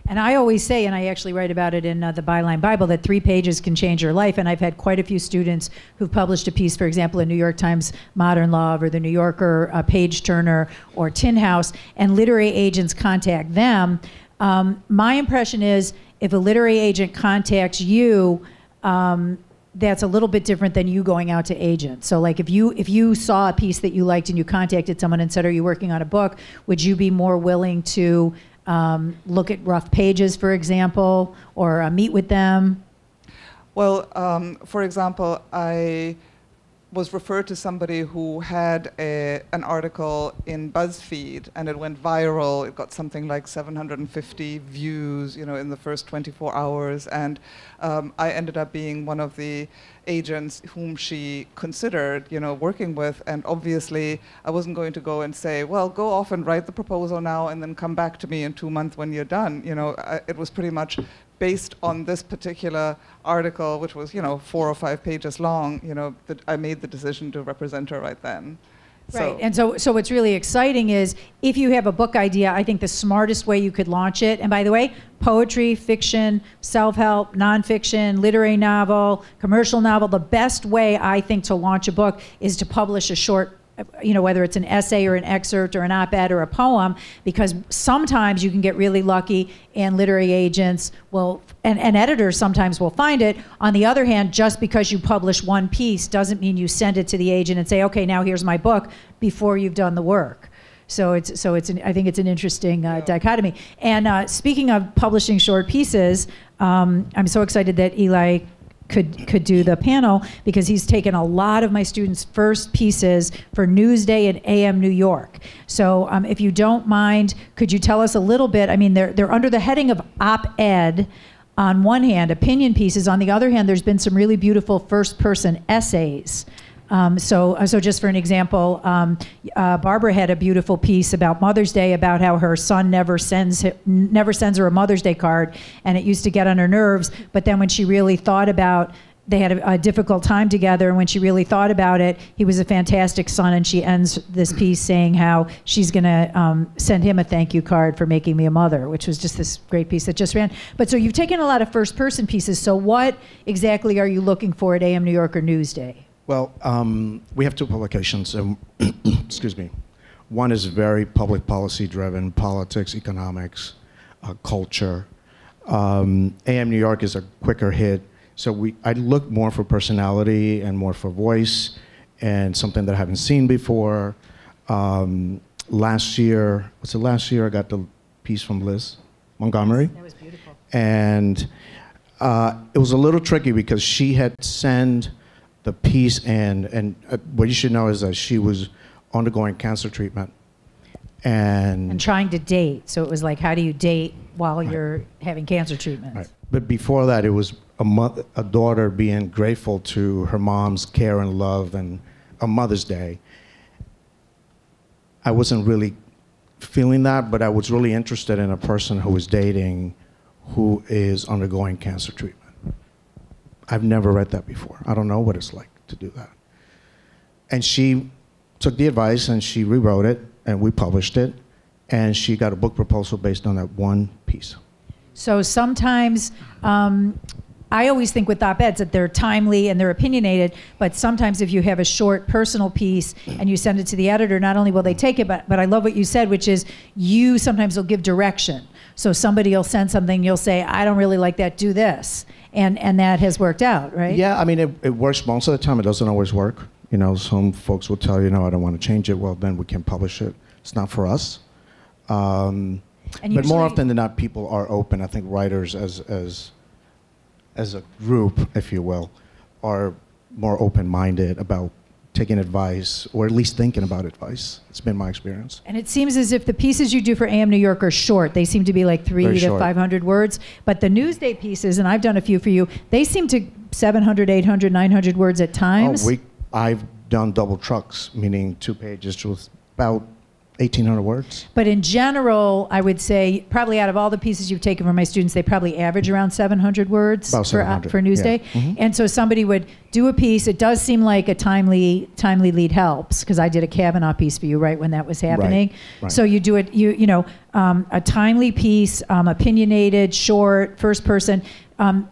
And I always say, and I actually write about it in the Byline Bible, that 3 pages can change your life. And I've had quite a few students who've published a piece, for example, in New York Times Modern Love or the New Yorker, Page Turner, or Tin House, and literary agents contact them. My impression is if a literary agent contacts you, that's a little bit different than you going out to agents. So like if you saw a piece that you liked and you contacted someone and said, are you working on a book, would you be more willing to look at rough pages, for example, or meet with them?
Well, for example, I was referred to somebody who had an article in BuzzFeed, and it went viral. It got something like 750 views, in the first 24 hours. And I ended up being one of the agents whom she considered, working with. And obviously, I wasn't going to go and say, well, go off and write the proposal now, and then come back to me in 2 months when you're done. It was pretty much based on this particular article, which was, 4 or 5 pages long, that I made the decision to represent her right then.
Right, and so what's really exciting is if you have a book idea, I think the smartest way you could launch it, and by the way, poetry, fiction, self-help, nonfiction, literary novel, commercial novel, the best way I think to launch a book is to publish a short whether it's an essay or an excerpt or an op-ed or a poem, because sometimes you can get really lucky and literary agents will, and editors sometimes will find it. On the other hand, just because you publish one piece doesn't mean you send it to the agent and say, okay, now here's my book, before you've done the work. I think it's an interesting dichotomy. And speaking of publishing short pieces, I'm so excited that Eli could do the panel, because he's taken a lot of my students' first pieces for Newsday and AM New York. So if you don't mind, could you tell us a little bit? I mean, they're under the heading of op-ed on one hand, opinion pieces. On the other hand, there's been some really beautiful first-person essays. So just for an example, Barbara had a beautiful piece about Mother's Day, about how her son never sends her a Mother's Day card, and it used to get on her nerves. But then when she really thought about, they had a difficult time together, and when she really thought about it, he was a fantastic son. And she ends this piece saying how she's going to send him a thank you card for making me a mother, which was just this great piece that just ran. But so you've taken a lot of first-person pieces. So what exactly are you looking for at AM New York or Newsday?
Well, we have two publications. Excuse me. One is very public policy driven, politics, economics, culture. AM New York is a quicker hit. So I look more for personality and more for voice and something that I haven't seen before. Last year I got the piece from Liz Montgomery.
That was beautiful.
And it was a little tricky because she had sent the piece, and what you should know is that she was undergoing cancer treatment. And
trying to date. So it was like, how do you date while you're having cancer treatment?
Right. But before that, it was a daughter being grateful to her mom's care and love and a Mother's Day. I wasn't really feeling that, but I was really interested in a person who was dating who is undergoing cancer treatment. I've never read that before. I don't know what it's like to do that. And she took the advice and she rewrote it, and we published it, and she got a book proposal based on that one piece.
So sometimes, I always think with op-eds that they're timely and they're opinionated, but sometimes if you have a short personal piece and you send it to the editor, not only will they take it, but I love what you said, which is you sometimes will give direction. So somebody will send something, you'll say, I don't really like that, do this. And that has worked out, right?
Yeah, I mean, it works most of the time. It doesn't always work. You know, some folks will tell you, no, I don't want to change it. Well, then we can publish it. It's not for us. But more often than not, people are open. I think writers as a group, if you will, are more open-minded about taking advice, or at least thinking about advice. It's been my experience.
And it seems as if the pieces you do for AM New York are short. They seem to be like 300 to 500 words. But the Newsday pieces, and I've done a few for you, they seem to 700, 800, 900 words at times.
I've done double trucks, meaning 2 pages to about 1,800 words.
But in general, I would say probably out of all the pieces you've taken from my students, they probably average around 700 words
about 700,
for Newsday.
Yeah. Mm-hmm.
And so somebody would do a piece. It does seem like a timely lead helps, because I did a Kavanaugh piece for you right when that was happening.
Right.
So you do it, a timely piece, opinionated, short, first person.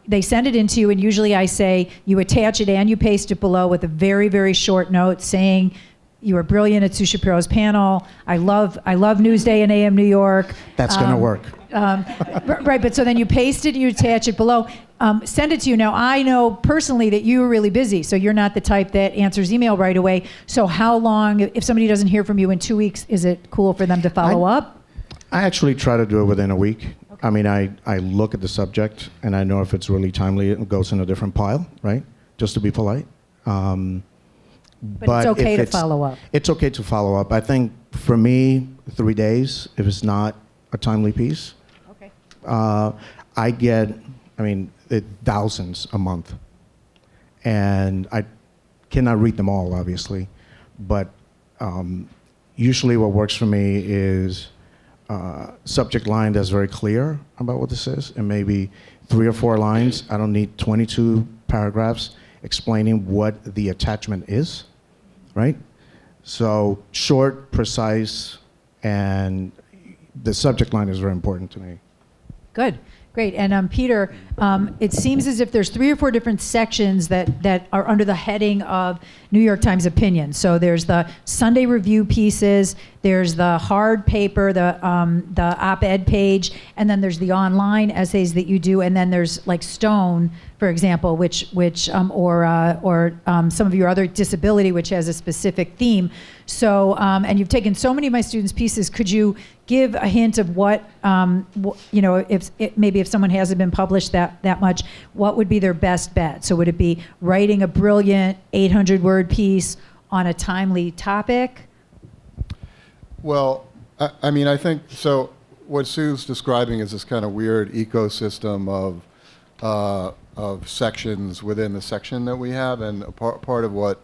They send it into you, and usually I say you attach it and you paste it below with a very, very short note saying, you were brilliant at Sue Shapiro's panel. I love Newsday and AM New York.
That's going to work.
Right, but so then you paste it, you attach it below, send it to you. Now, I know personally that you are really busy, so you're not the type that answers email right away. So how long, if somebody doesn't hear from you in 2 weeks, is it cool for them to follow up?
I actually try to do it within a week. Okay. I mean, I look at the subject, and I know if it's really timely, it goes in a different pile, right? Just to be polite.
But it's okay to follow up. It's
okay to follow up. I think for me, 3 days, if it's not a timely piece.
Okay.
I get, thousands a month. And I cannot read them all, obviously. But usually what works for me is subject line that's very clear about what this is, and maybe 3 or 4 lines. I don't need 22 paragraphs explaining what the attachment is. Right? So short, precise, and the subject line is very important to me.
Good. Great. And Peter, it seems as if there's 3 or 4 different sections that are under the heading of New York Times opinion. So there's the Sunday review pieces, there's the hard paper, the op-ed page, and then there's the online essays that you do, and then there's like Stone, for example, which or some of your other disability, which has a specific theme. So, and you've taken so many of my students' pieces. Could you give a hint of what, you know, maybe if someone hasn't been published that much, what would be their best bet? So would it be writing a brilliant 800-word piece on a timely topic?
Well, I mean, I think, so what Sue's describing is this kind of weird ecosystem of sections within the section that we have, and part of what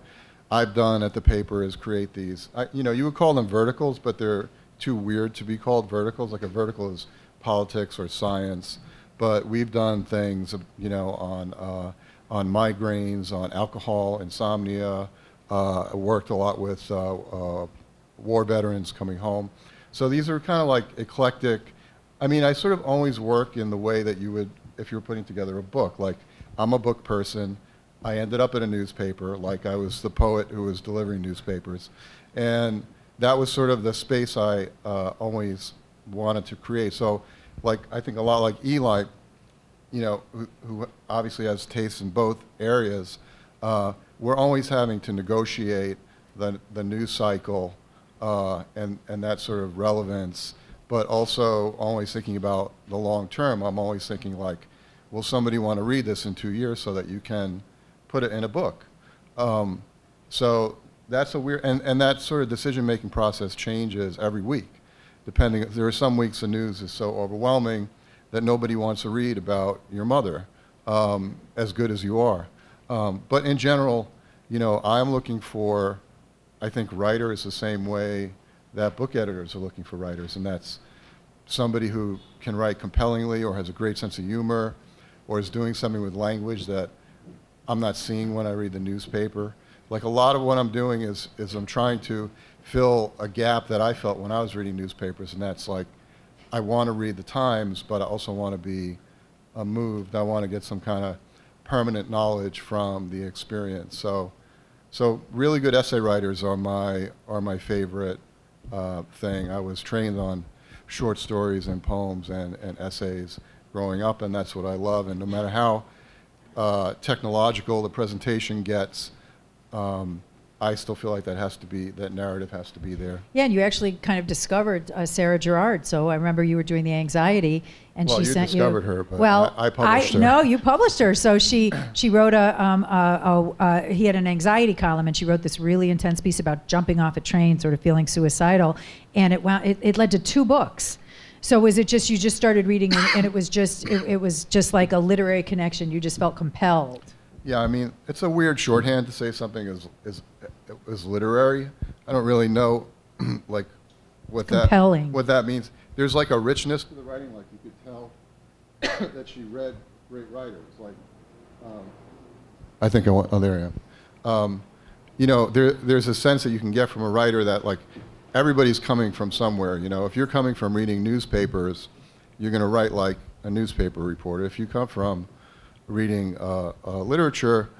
I've done at the paper is create these, you know, you would call them verticals, but they're too weird to be called verticals. Like a vertical is politics or science, but we've done things, you know, on migraines, on alcohol, insomnia. I worked a lot with war veterans coming home. So these are kind of like eclectic. I mean, I sort of always work in the way that you would if you were putting together a book. Like, I'm a book person. I ended up at a newspaper, like I was the poet who was delivering newspapers. And that was sort of the space I always wanted to create. So, like, I think a lot like Eli, you know, who obviously has tastes in both areas, we're always having to negotiate the news cycle and that sort of relevance, but also always thinking about the long term. I'm always thinking, like, will somebody want to read this in 2 years so that you can put it in a book? So that's a weird, and that sort of decision-making process changes every week, depending. There are some weeks the news is so overwhelming that nobody wants to read about your mother, as good as you are. But in general, you know, I'm looking for, I think writers the same way that book editors are looking for writers, and that's somebody who can write compellingly or has a great sense of humor or is doing something with language that I'm not seeing when I read the newspaper. Like, a lot of what I'm doing is I'm trying to fill a gap that I felt when I was reading newspapers, and that's like, I want to read the Times, but I also want to be moved. I want to get some kind of permanent knowledge from the experience. So really good essay writers are my favorite thing. I was trained on short stories and poems and essays growing up, and that's what I love. And no matter how technological the presentation gets, I still feel like that narrative has to be there.
Yeah, and you actually kind of discovered Sarah Gerard. So I remember you were doing the anxiety, and she sent you. Well, you discovered
her, but I published her.
No, you published her. So she wrote he had an anxiety column, and she wrote this really intense piece about jumping off a train, sort of feeling suicidal, and it led to 2 books. So was it just you just started reading, and it was just like a literary connection? You just felt compelled.
Yeah, I mean, it's a weird shorthand to say something is literary. I don't really know, like, what that means. There's like a richness to the writing. Like, you could tell that she read great writers. Like, I think there I am. You know, there's a sense that you can get from a writer that, like, everybody's coming from somewhere. You know, if you're coming from reading newspapers, you're going to write like a newspaper reporter. If you come from reading literature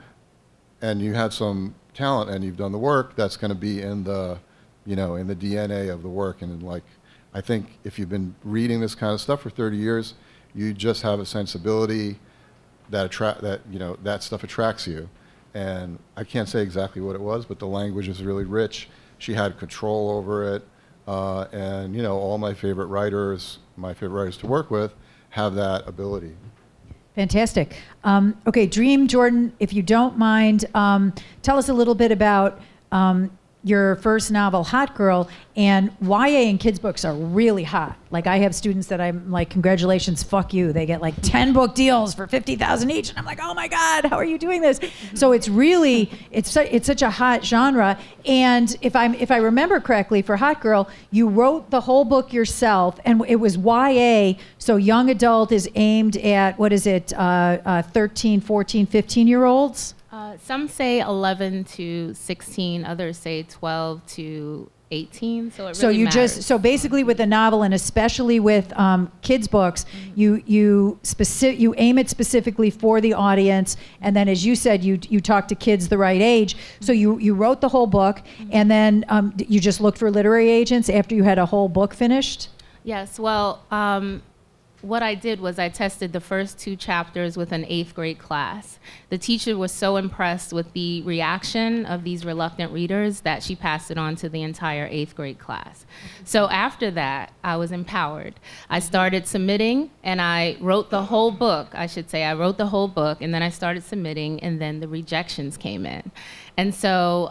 and you had some talent and you've done the work, that's going to be in the, you know, in the DNA of the work. And like, I think if you've been reading this kind of stuff for 30 years, you just have a sensibility that you know, that stuff attracts you. And I can't say exactly what it was, but the language is really rich. She had control over it, and you know, all my favorite writers to work with, have that ability.
Fantastic. Okay, Dream Jordan, if you don't mind, tell us a little bit about your first novel, Hot Girl, and YA and kids books are really hot. Like, I have students that I'm like, congratulations, fuck you. They get like 10 book deals for $50,000 each, and I'm like, oh my God, how are you doing this? So it's really, it's such a hot genre. And if I remember correctly, for Hot Girl, you wrote the whole book yourself, and it was YA, so young adult is aimed at, what is it, 13, 14, 15-year-olds?
Some say 11 to 16, others say 12 to 18, so it really
So you
matters.
so basically with a novel, and especially with kids books, you aim it specifically for the audience, and then as you said, you talk to kids the right age. So you wrote the whole book, and then you just looked for literary agents after you had a whole book finished?
Yes, well, what I did was I tested the first 2 chapters with an 8th grade class. The teacher was so impressed with the reaction of these reluctant readers that she passed it on to the entire 8th grade class. So after that, I was empowered. I started submitting, and I wrote the whole book, I should say. I wrote the whole book, and then I started submitting, and then the rejections came in. And so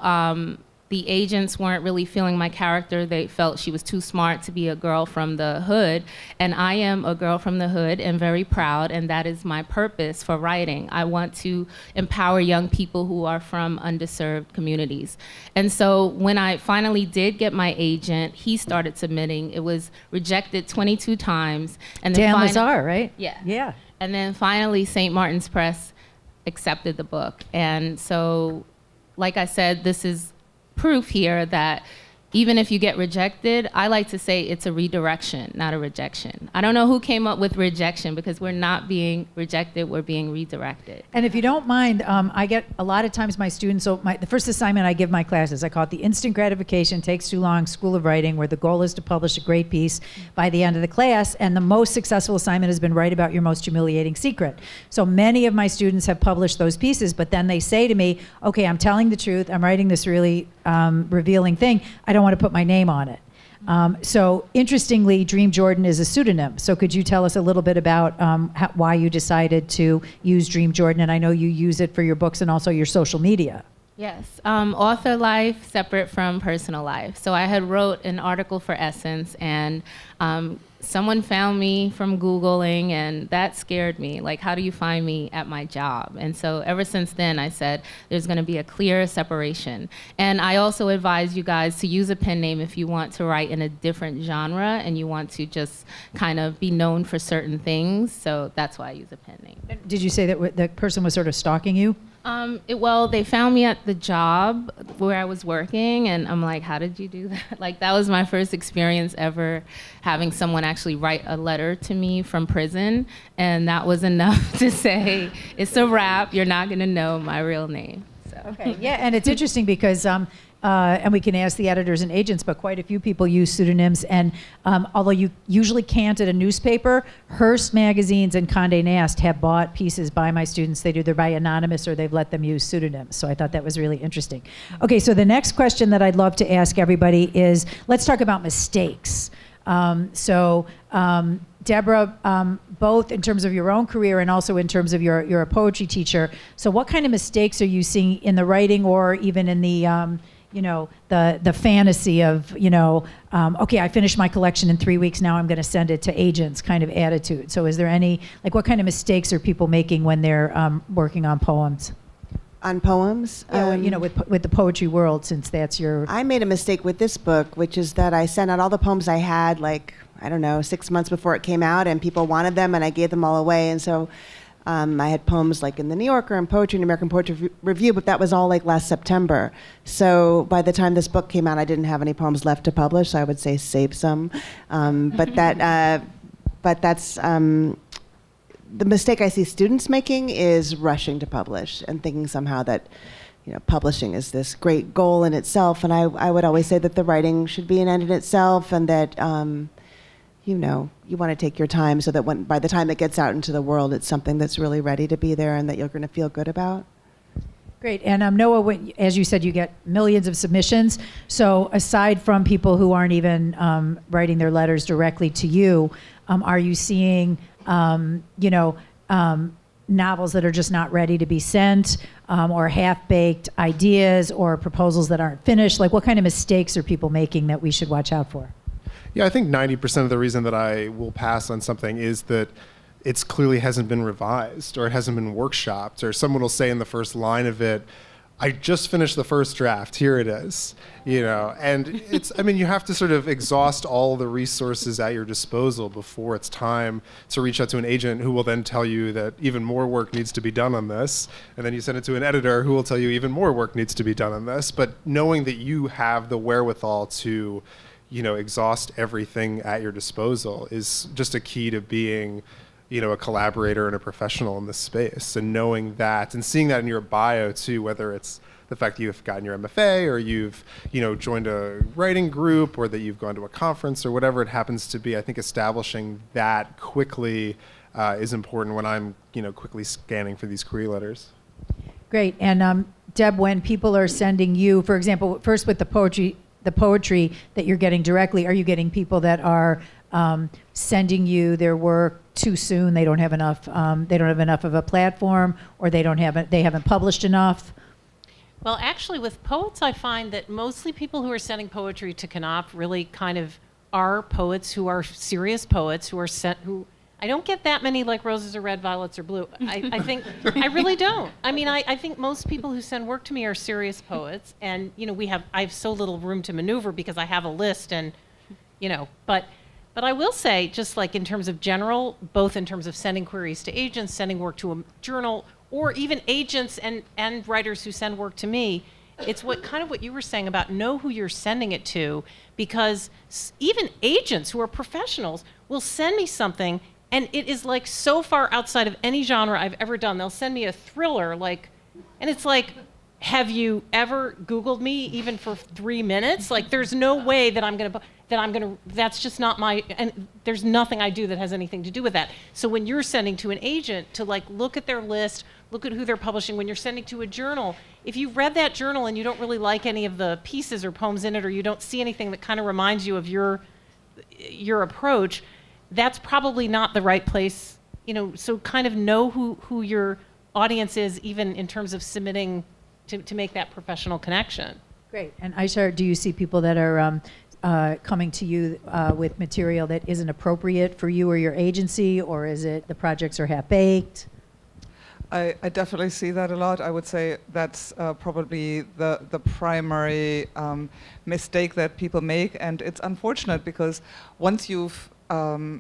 the agents weren't really feeling my character. They felt she was too smart to be a girl from the hood. And I am a girl from the hood and very proud, and that is my purpose for writing. I want to empower young people who are from underserved communities. And so when I finally did get my agent, he started submitting. It was rejected 22 times. And then
Dan Lazar, right?
Yeah.
Yeah.
And then finally, St. Martin's Press accepted the book. And so, like I said, this is proof here that even if you get rejected, I like to say it's a redirection, not a rejection. I don't know who came up with rejection, because we're not being rejected, we're being redirected.
And if you don't mind, I get a lot of times my students, so the first assignment I give my classes, I call it the Instant Gratification Takes Too Long School of Writing, where the goal is to publish a great piece by the end of the class, and the most successful assignment has been write about your most humiliating secret. So many of my students have published those pieces, but then they say to me, okay, I'm telling the truth, I'm writing this really revealing thing, I don't want to put my name on it. So interestingly, Dream Jordan is a pseudonym. So could you tell us a little bit about why you decided to use Dream Jordan? And I know you use it for your books and also your social media.
Yes, author life separate from personal life. So I had wrote an article for Essence, and someone found me from Googling, and that scared me. Like, how do you find me at my job? And so ever since then, I said, there's gonna be a clear separation. And I also advise you guys to use a pen name if you want to write in a different genre and you want to just kind of be known for certain things. So that's why I use a pen name.
Did you say that the person was sort of stalking you?
Well, they found me at the job where I was working, and I'm like, how did you do that? Like, that was my first experience ever having someone actually write a letter to me from prison, and that was enough to say, it's a wrap, you're not gonna know my real name. So.
Okay, yeah, and it's interesting because and we can ask the editors and agents, but quite a few people use pseudonyms. And although you usually can't at a newspaper, Hearst magazines and Condé Nast have bought pieces by my students. They do either by anonymous or they've let them use pseudonyms. So I thought that was really interesting. Okay, so the next question that I'd love to ask everybody is, let's talk about mistakes. Deborah, both in terms of your own career and also in terms of you're a poetry teacher. So what kind of mistakes are you seeing in the writing or even in the the fantasy of, okay, I finished my collection in 3 weeks, now I'm going to send it to agents kind of attitude. So is there any, what kind of mistakes are people making when they're working on poems?
On poems?
Yeah, with the poetry world, since that's your...
I made a mistake with this book, which is that I sent out all the poems I had, 6 months before it came out, and people wanted them, and I gave them all away. And so I had poems like in the New Yorker and Poetry and American Poetry Review, but that was all last September. So by the time this book came out, I didn't have any poems left to publish. So I would say save some. But that's the mistake I see students making is rushing to publish and thinking somehow that publishing is this great goal in itself. And I would always say that the writing should be an end in itself, and that you want to take your time so that by the time it gets out into the world, it's something that's really ready to be there and that you're going to feel good about.
Great. And Noah, as you said, you get millions of submissions. So aside from people who aren't even writing their letters directly to you, are you seeing, novels that are just not ready to be sent, or half-baked ideas or proposals that aren't finished? What kind of mistakes are people making that we should watch out for?
Yeah, I think 90% of the reason that I will pass on something is that it clearly hasn't been revised, or it hasn't been workshopped, or someone will say in the first line of it, I just finished the first draft, here it is, you know, and it's, I mean, you have to sort of exhaust all the resources at your disposal before it's time to reach out to an agent who will then tell you that even more work needs to be done on this, and then you send it to an editor who will tell you even more work needs to be done on this, but knowing that you have the wherewithal to, you know, exhaust everything at your disposal is just a key to being, you know, a collaborator and a professional in this space, and knowing that and seeing that in your bio too, whether it's the fact that you've gotten your MFA or you've, you know, joined a writing group or that you've gone to a conference or whatever it happens to be. I think establishing that quickly is important when I'm, you know, quickly scanning for these query letters. Great.
And Deb, when people are sending you, for example, first with the poetry that you're getting directly, are you getting people that are sending you their work too soon? They don't have enough. They don't have enough of a platform, or they haven't published enough.
Well, actually, with poets, I find that mostly people who are sending poetry to Knopf really kind of are poets who are serious poets who are who. I don't get that many like roses are red, violets are blue. I think I really don't. I mean, I think most people who send work to me are serious poets, and you know, I have so little room to maneuver because I have a list, and you know, but I will say, just like in terms of general, both in terms of sending queries to agents, sending work to a journal, or even agents and writers who send work to me, it's kind of what you were saying about know who you're sending it to, because even agents who are professionals will send me something and it is like so far outside of any genre I've ever done. They'll send me a thriller, and it's like, have you ever Googled me even for 3 minutes? Like, there's no way that that's just not my, and there's nothing I do that has anything to do with that. So when you're sending to an agent to like look at their list, look at who they're publishing, when you're sending to a journal, if you read that journal and you don't really like any of the pieces or poems in it, or you don't see anything that kind of reminds you of your approach, that's probably not the right place, you know. So kind of know who your audience is, even in terms of submitting to make that professional connection.
Great. And Aisha, do you see people that are coming to you with material that isn't appropriate for you or your agency, or is it the projects are half-baked?
I definitely see that a lot. I would say that's probably the primary mistake that people make, and it's unfortunate because once you've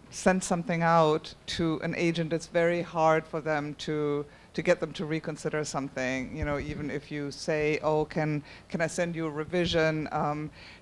sent something out to an agent, it's very hard for them to get them to reconsider something. You know, even if you say, oh, can I send you a revision?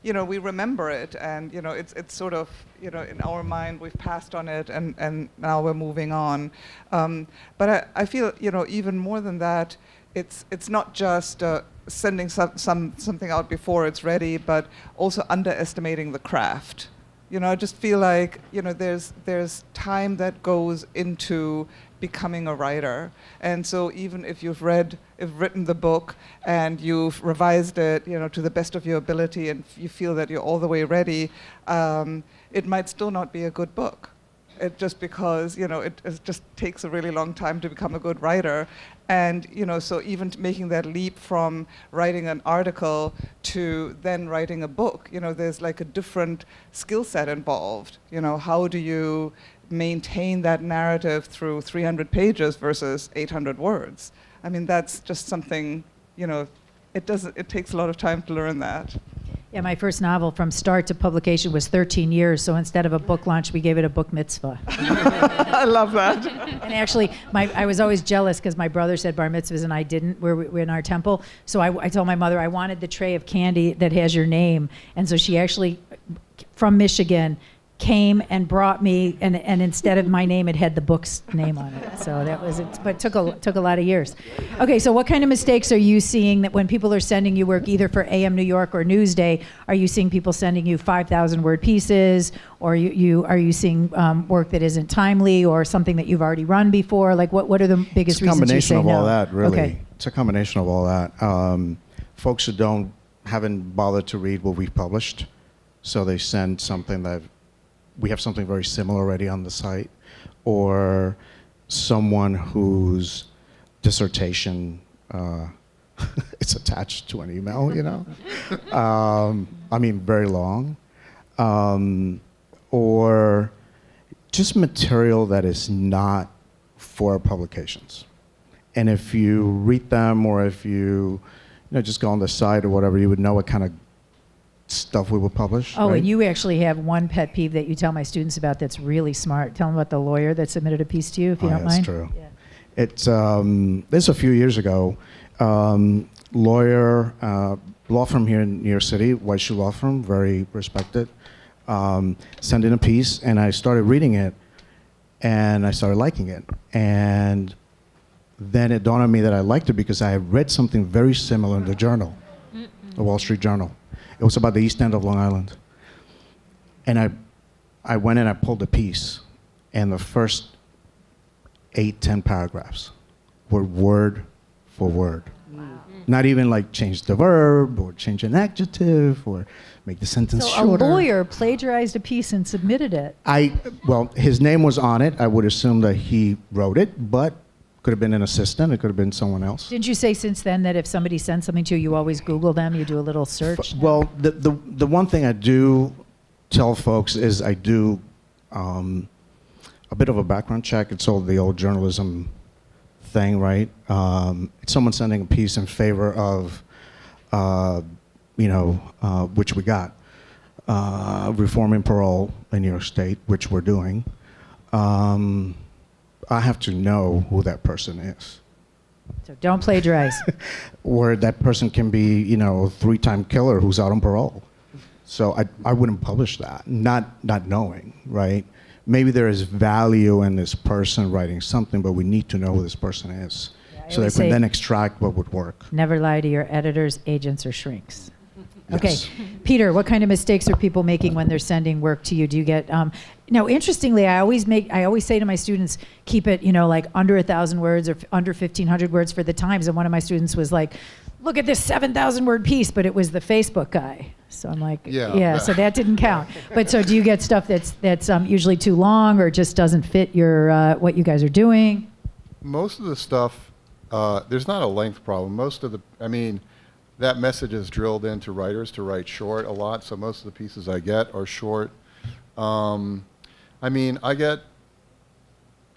You know, we remember it, and you know, it's sort of, you know, in our mind we've passed on it, and now we're moving on. But I feel, you know, even more than that, it's not just sending something out before it's ready, but also underestimating the craft. You know, I just feel like, you know, there's time that goes into becoming a writer, and so even if you've written the book and you've revised it, you know, to the best of your ability, and you feel that you're all the way ready, it might still not be a good book. It just because, you know, it just takes a really long time to become a good writer. And, you know, so even making that leap from writing an article to then writing a book, you know, there's like a different skill set involved. You know, how do you maintain that narrative through 300 pages versus 800 words? I mean, that's just something, you know, it takes a lot of time to learn that.
Yeah, my first novel from start to publication was 13 years, so instead of a book launch, we gave it a book mitzvah.
I love that.
And actually, I was always jealous because my brother said bar mitzvahs and I didn't. We're in our temple. So I told my mother I wanted the tray of candy that has your name. And so she actually, from Michigan, came and brought me, and instead of my name, it had the book's name on it. So that was it, but took a lot of years. Okay, so what kind of mistakes are you seeing that when people are sending you work, either for AM New York or Newsday, are you seeing people sending you 5,000 word pieces, or are you seeing work that isn't timely, or something that you've already run before? Like what are the biggest reasons you say no?
It's a combination of all that, really.
Okay.
It's a combination of all that. Folks who haven't bothered to read what we've published, so they send something that we have something very similar already on the site, or someone whose dissertation it's attached to an email, you know. I mean, very long, or just material that is not for publications. And if you read them, or if you just go on the site or whatever, you would know what kind of stuff we would publish.
Oh,
right?
and you actually have one pet peeve that you tell my students about that's really smart. Tell them about the lawyer that submitted a piece to you, if you don't mind.
That's true.
Yeah.
It's this a few years ago. Lawyer, law firm here in New York City, white shoe law firm, very respected. Sent in a piece, and I started reading it, and I started liking it. And then it dawned on me that I liked it because I had read something very similar in the Journal, the Wall Street Journal. It was about the East End of Long Island. And I went and I pulled the piece, and the first 8-10 paragraphs were word for word. Wow. Not even like change the verb or change an adjective or make the sentence shorter.
So a lawyer plagiarized a piece and submitted it.
Well, his name was on it. I would assume that he wrote it, but could have been an assistant. It could have been someone else.
Didn't you say since then that if somebody sends something to you, you always Google them, you do a little search?
Well, the one thing I do tell folks is I do a bit of a background check. It's all the old journalism thing, right? It's someone sending a piece in favor of, which we got, reforming parole in New York State, which we're doing. I have to know who that person is.
So don't plagiarize.
Or that person can be, a 3-time killer who's out on parole. So I wouldn't publish that, not knowing, right? Maybe there is value in this person writing something, but we need to know who this person is.
Yeah,
so they can then extract what would work.
Never lie to your editors, agents, or shrinks. Okay,
Yes.
Peter, what kind of mistakes are people making when they're sending work to you? Do you get, interestingly, I always say to my students, keep it, like under 1,000 words or under 1,500 words for the Times. And one of my students was like, look at this 7,000 word piece, but it was the Facebook guy. So I'm like, yeah, so that didn't count. But so do you get stuff that's usually too long or just doesn't fit your, what you guys are doing?
Most of the stuff, there's not a length problem. That message is drilled into writers to write short a lot, so most of the pieces I get are short. I get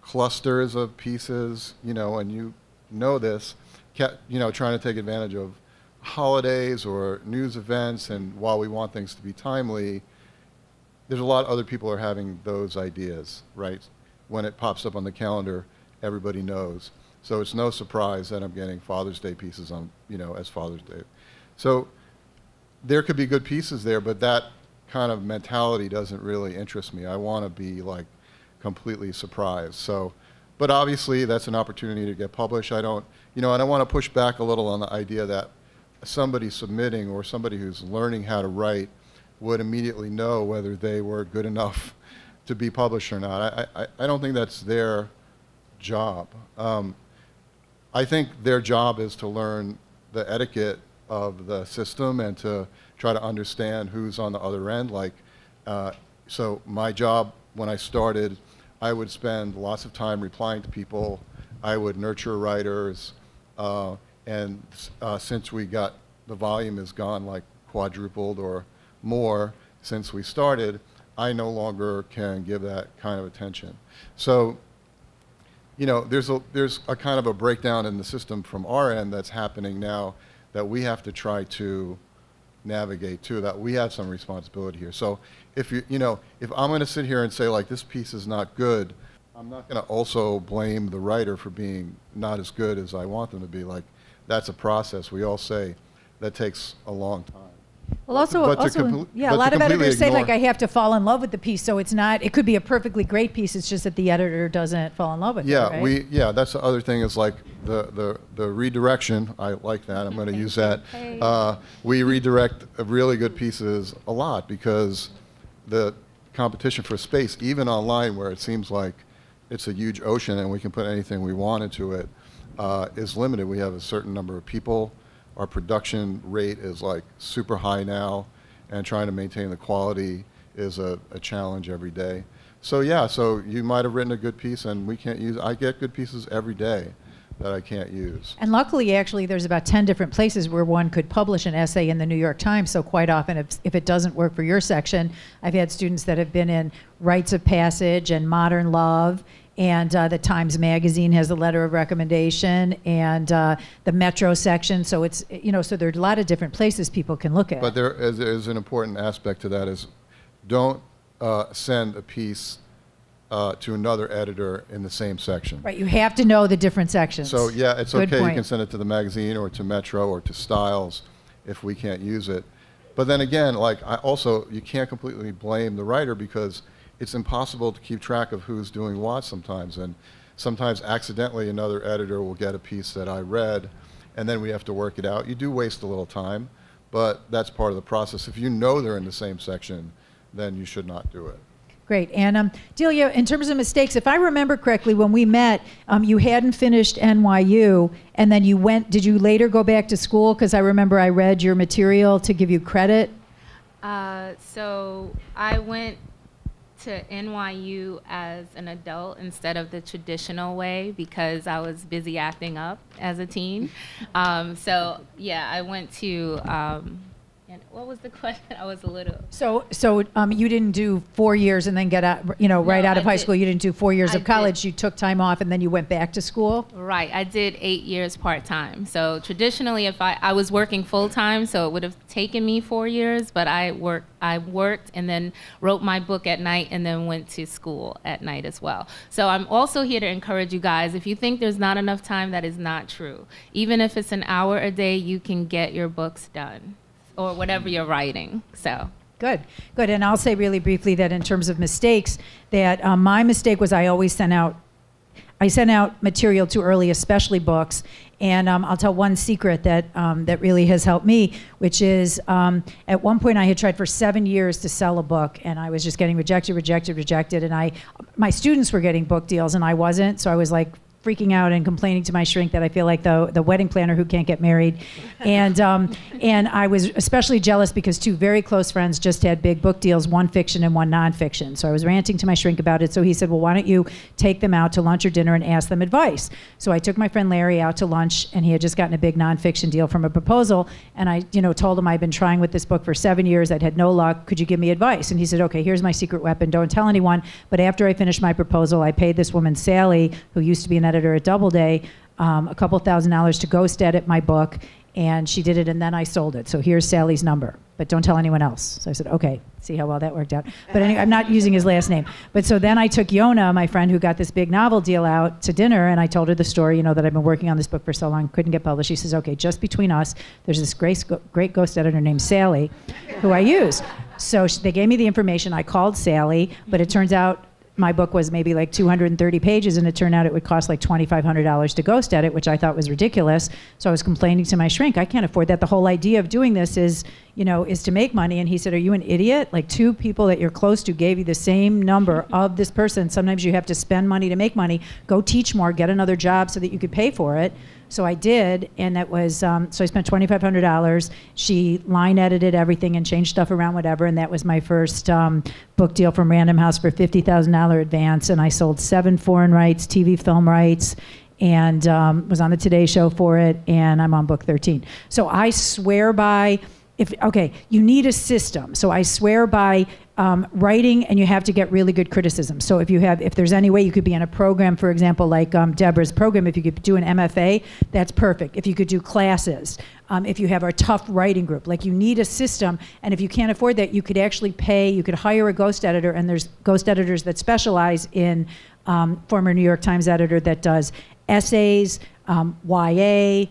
clusters of pieces, and you know this, trying to take advantage of holidays or news events, and while we want things to be timely, there's a lot of other people are having those ideas, right? When it pops up on the calendar, everybody knows. So it's no surprise that I'm getting Father's Day pieces on, as Father's Day. So there could be good pieces there, but that kind of mentality doesn't really interest me. I want to be like completely surprised. So, but obviously that's an opportunity to get published. I don't want to push back a little on the idea that somebody submitting or somebody who's learning how to write would immediately know whether they were good enough to be published or not. I don't think that's their job. I think their job is to learn the etiquette of the system and to try to understand who's on the other end. So my job when I started, I would spend lots of time replying to people. I would nurture writers, and since we got, the volume has gone like quadrupled or more since we started, I no longer can give that kind of attention. So, there's a kind of a breakdown in the system from our end that's happening now that we have to try to navigate too, that we have some responsibility here. So if if I'm going to sit here and say like this piece is not good, I'm not going to also blame the writer for being not as good as I want them to be. Like, that's a process. We all say that takes a long time.
Well, a lot of editors say like I have to fall in love with the piece, so it's not. It could be a perfectly great piece. It's just that the editor doesn't fall in love with it. Right?
That's the other thing is like the redirection. I like that. I'm going to use that. We redirect really good pieces a lot because the competition for space, even online, where it seems like it's a huge ocean and we can put anything we want into it, is limited. We have a certain number of people. Our production rate is like super high now, and trying to maintain the quality is a challenge every day. So so you might have written a good piece and we can't use, I get good pieces every day that I can't use.
And luckily, actually, there's about 10 different places where one could publish an essay in the New York Times. So quite often, if it doesn't work for your section, I've had students that have been in Rites of Passage and Modern Love and the Times Magazine has a letter of recommendation, and the Metro section. So it's, so there are a lot of different places people can look at.
But there is an important aspect to that is don't send a piece to another editor in the same section.
Right, you have to know the different sections.
So yeah, it's
Good
okay,
point.
you can send it to the magazine or to Metro or to Styles if we can't use it. But then again, like you can't completely blame the writer because it's impossible to keep track of who's doing what sometimes. And sometimes accidentally another editor will get a piece that I read and then we have to work it out. You do waste a little time, but that's part of the process. If you know they're in the same section, then you should not do it.
Great. And Delia, in terms of mistakes, if I remember correctly, when we met, you hadn't finished NYU, and then did you later go back to school? Because I remember I read your material to give you credit.
So I went to NYU as an adult instead of the traditional way because I was busy acting up as a teen. So yeah, I went to, and what was the question? I was a little.
So you didn't do 4 years and then get out, right out of high school. You didn't do 4 years of college. You took time off and then you went back to school?
Right. I did 8 years part-time. So traditionally, if I was working full-time, so it would have taken me 4 years, but I worked and then wrote my book at night and then went to school at night as well. So I'm also here to encourage you guys, if you think there's not enough time, that is not true. Even if it's an hour a day, you can get your books done. Or whatever you're writing, so.
Good. And I'll say really briefly that in terms of mistakes, that my mistake was I always sent out material too early, especially books. And I'll tell one secret that really has helped me, which is at one point I had tried for 7 years to sell a book, and I was just getting rejected. And my students were getting book deals, and I wasn't. So I was like freaking out and complaining to my shrink that I feel like the wedding planner who can't get married. And I was especially jealous because two very close friends just had big book deals, one fiction and one nonfiction. So I was ranting to my shrink about it. So he said, well, why don't you take them out to lunch or dinner and ask them advice? So I took my friend Larry out to lunch, and he had just gotten a big nonfiction deal from a proposal. And I told him I'd been trying with this book for 7 years. I'd had no luck. Could you give me advice? And he said, okay, here's my secret weapon. Don't tell anyone. But after I finished my proposal, I paid this woman, Sally, who used to be an editor at Doubleday, a couple $1,000s to ghost edit my book, and she did it, and then I sold it. So here's Sally's number, but don't tell anyone else. So I said, okay, see how well that worked out. But anyway, I'm not using his last name. But so then I took Yona, my friend who got this big novel deal, out to dinner, and I told her the story, that I've been working on this book for so long, couldn't get published. She says, okay, just between us, there's this great ghost editor named Sally, who I use. So they gave me the information. I called Sally, but it turns out my book was maybe like 230 pages, and it turned out it would cost like $2,500 to ghost edit, which I thought was ridiculous. So I was complaining to my shrink, I can't afford that. The whole idea of doing this is to make money. And he said, are you an idiot? Like, two people that you're close to gave you the same number of this person. Sometimes you have to spend money to make money. Go teach more, get another job so that you could pay for it. So I did, and that was, so I spent $2,500. She line edited everything and changed stuff around, whatever, and that was my first book deal from Random House for $50,000 advance, and I sold 7 foreign rights, TV film rights, and was on the Today Show for it, and I'm on book 13. So I swear by, you need a system. So I swear by writing, and you have to get really good criticism. So if there's any way you could be in a program, for example, like Deborah's program, if you could do an MFA, that's perfect. If you could do classes, if you have a tough writing group, like you need a system. And if you can't afford that, you could actually you could hire a ghost editor, and there's ghost editors that specialize in former New York Times editor that does essays, YA,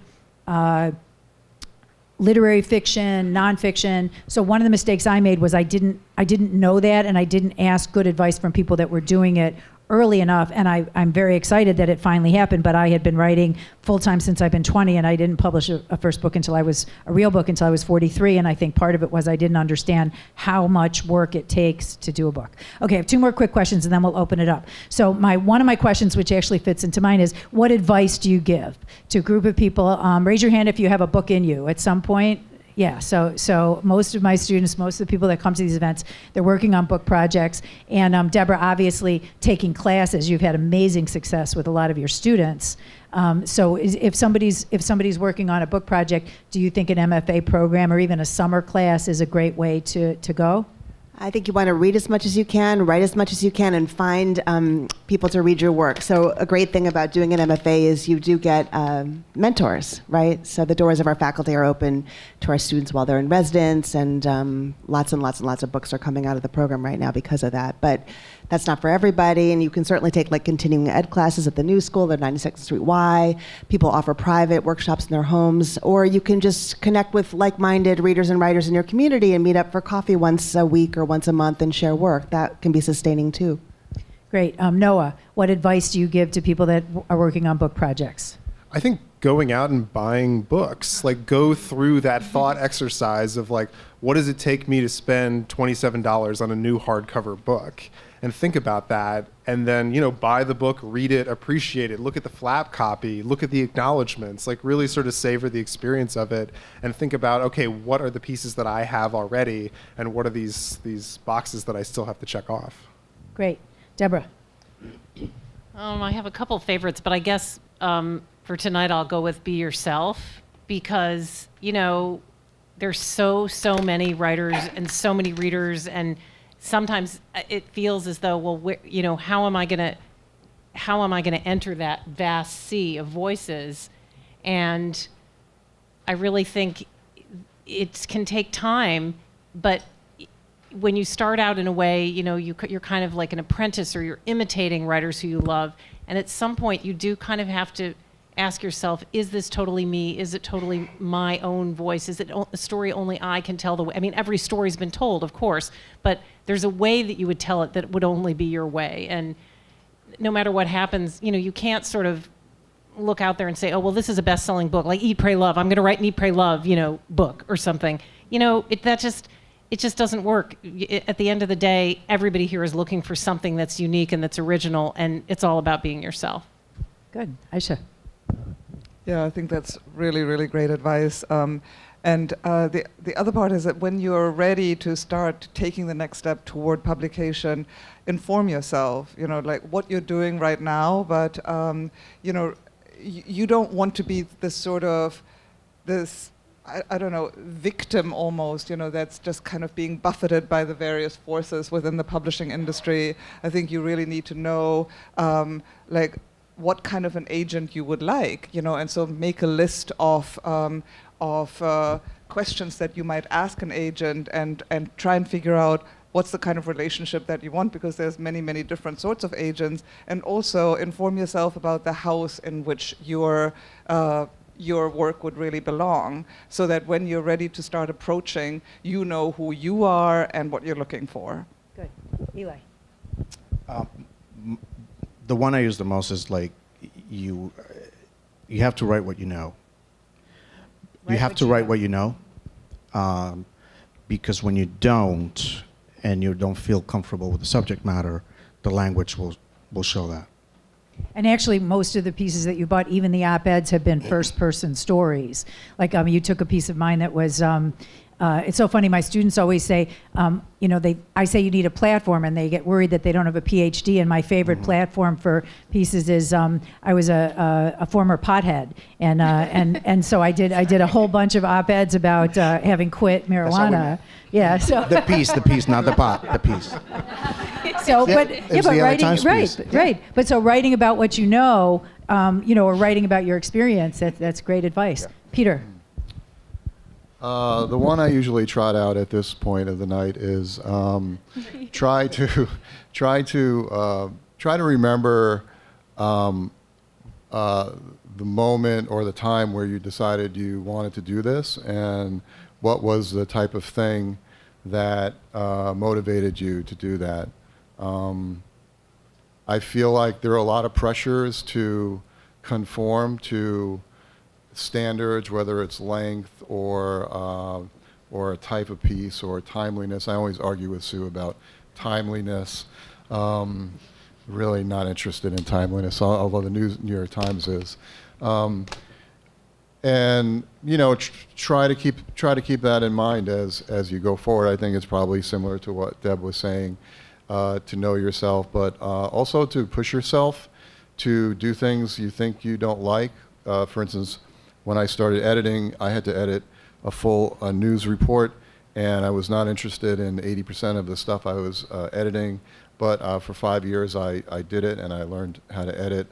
literary fiction, nonfiction. So one of the mistakes I made was I didn't know that, and I didn't ask good advice from people that were doing it early enough. And I'm very excited that it finally happened, but I had been writing full-time since I've been 20, and I didn't publish a first book until a real book until I was 43. And I think part of it was I didn't understand how much work it takes to do a book. Okay, I have 2 more quick questions, and then we'll open it up. So one of my questions, which actually fits into mine, is what advice do you give to a group of people? Raise your hand if you have a book in you at some point. Yeah, so most of my students, most of the people that come to these events, they're working on book projects. And Deborah, obviously taking classes, you've had amazing success with a lot of your students. So if somebody's working on a book project, do you think an MFA program or even a summer class is a great way to go?
I think you want to read as much as you can, write as much as you can, and find people to read your work. So a great thing about doing an MFA is you do get mentors, right? So the doors of our faculty are open to our students while they're in residence, and lots and lots and lots of books are coming out of the program right now because of that. But that's not for everybody, and you can certainly take like continuing ed classes at the New School, the 92nd Street Y. People offer private workshops in their homes, or you can just connect with like-minded readers and writers in your community and meet up for coffee once a week or once a month and share work. That can be sustaining too.
Great. Noah, what advice do you give to people that are working on book projects?
I think going out and buying books, like go through that thought exercise of like, what does it take me to spend $27 on a new hardcover book? And think about that, and then, you know, buy the book, read it, appreciate it, look at the flap copy, look at the acknowledgments, like really sort of savor the experience of it, and think about, okay, what are the pieces that I have already, and what are these boxes that I still have to check off?
Great. Deborah?
I have a couple favorites, but I guess for tonight I'll go with Be Yourself, because, you know, there's so many writers and so many readers, and sometimes it feels as though, well, you know, how am I going to enter that vast sea of voices? And I really think it can take time, but when you start out in a way, you know, you're kind of like an apprentice, or you're imitating writers who you love, and at some point you do kind of have to ask yourself, is this totally me? Is it totally my own voice? Is it a story only I can tell the way? I mean, every story's been told, of course, but there's a way that you would tell it that would only be your way. And no matter what happens, you know, you can't sort of look out there and say, oh, well, this is a best-selling book, like Eat, Pray, Love. I'm going to write an Eat, Pray, Love, you know, book or something. You know, it just doesn't work. At the end of the day, everybody here is looking for something that's unique and that's original, and it's all about being yourself.
Good. Aisha?
Yeah, I think that's really, really great advice. And the other part is that when you're ready to start taking the next step toward publication, inform yourself, you know, like what you're doing right now, but, you know, you don't want to be this sort of, I don't know, victim almost, you know, that's just kind of being buffeted by the various forces within the publishing industry. I think you really need to know, like, what kind of an agent you would like, you know, and so make a list of questions that you might ask an agent, and try and figure out what's the kind of relationship that you want, because there's many different sorts of agents, and also inform yourself about the house in which your work would really belong, so that when you're ready to start approaching, you know who you are and what you're looking for.
Good. Eli?
The one I use the most is like, you have to write what you know. You have to write what you know, because when you don't, and you don't feel comfortable with the subject matter, the language will show that.
And actually, most of the pieces that you bought, even the op-eds, have been first-person stories. Like, you took a piece of mine that was, it's so funny, my students always say, you know, I say you need a platform, and they get worried that they don't have a PhD, and my favorite platform for pieces is, I was a former pothead, and so I did a whole bunch of op-eds about having quit marijuana. Yeah, so
the piece, not the pot, the piece.
So, but writing, right. But so writing about what you know, or writing about your experience, that's great advice. Yeah. Peter.
The one I usually trot out at this point of the night is try to remember the moment or the time where you decided you wanted to do this, and what was the type of thing that motivated you to do that. I feel like there are a lot of pressures to conform to standards, whether it's length or a type of piece or timeliness. I always argue with Sue about timeliness. Really not interested in timeliness, although the New York Times is. And you know, try to keep that in mind as you go forward. I think it's probably similar to what Deb was saying, to know yourself, but also to push yourself to do things you think you don't like. For instance, when I started editing, I had to edit a full news report, and I was not interested in 80% of the stuff I was editing, but for 5 years I did it, and I learned how to edit.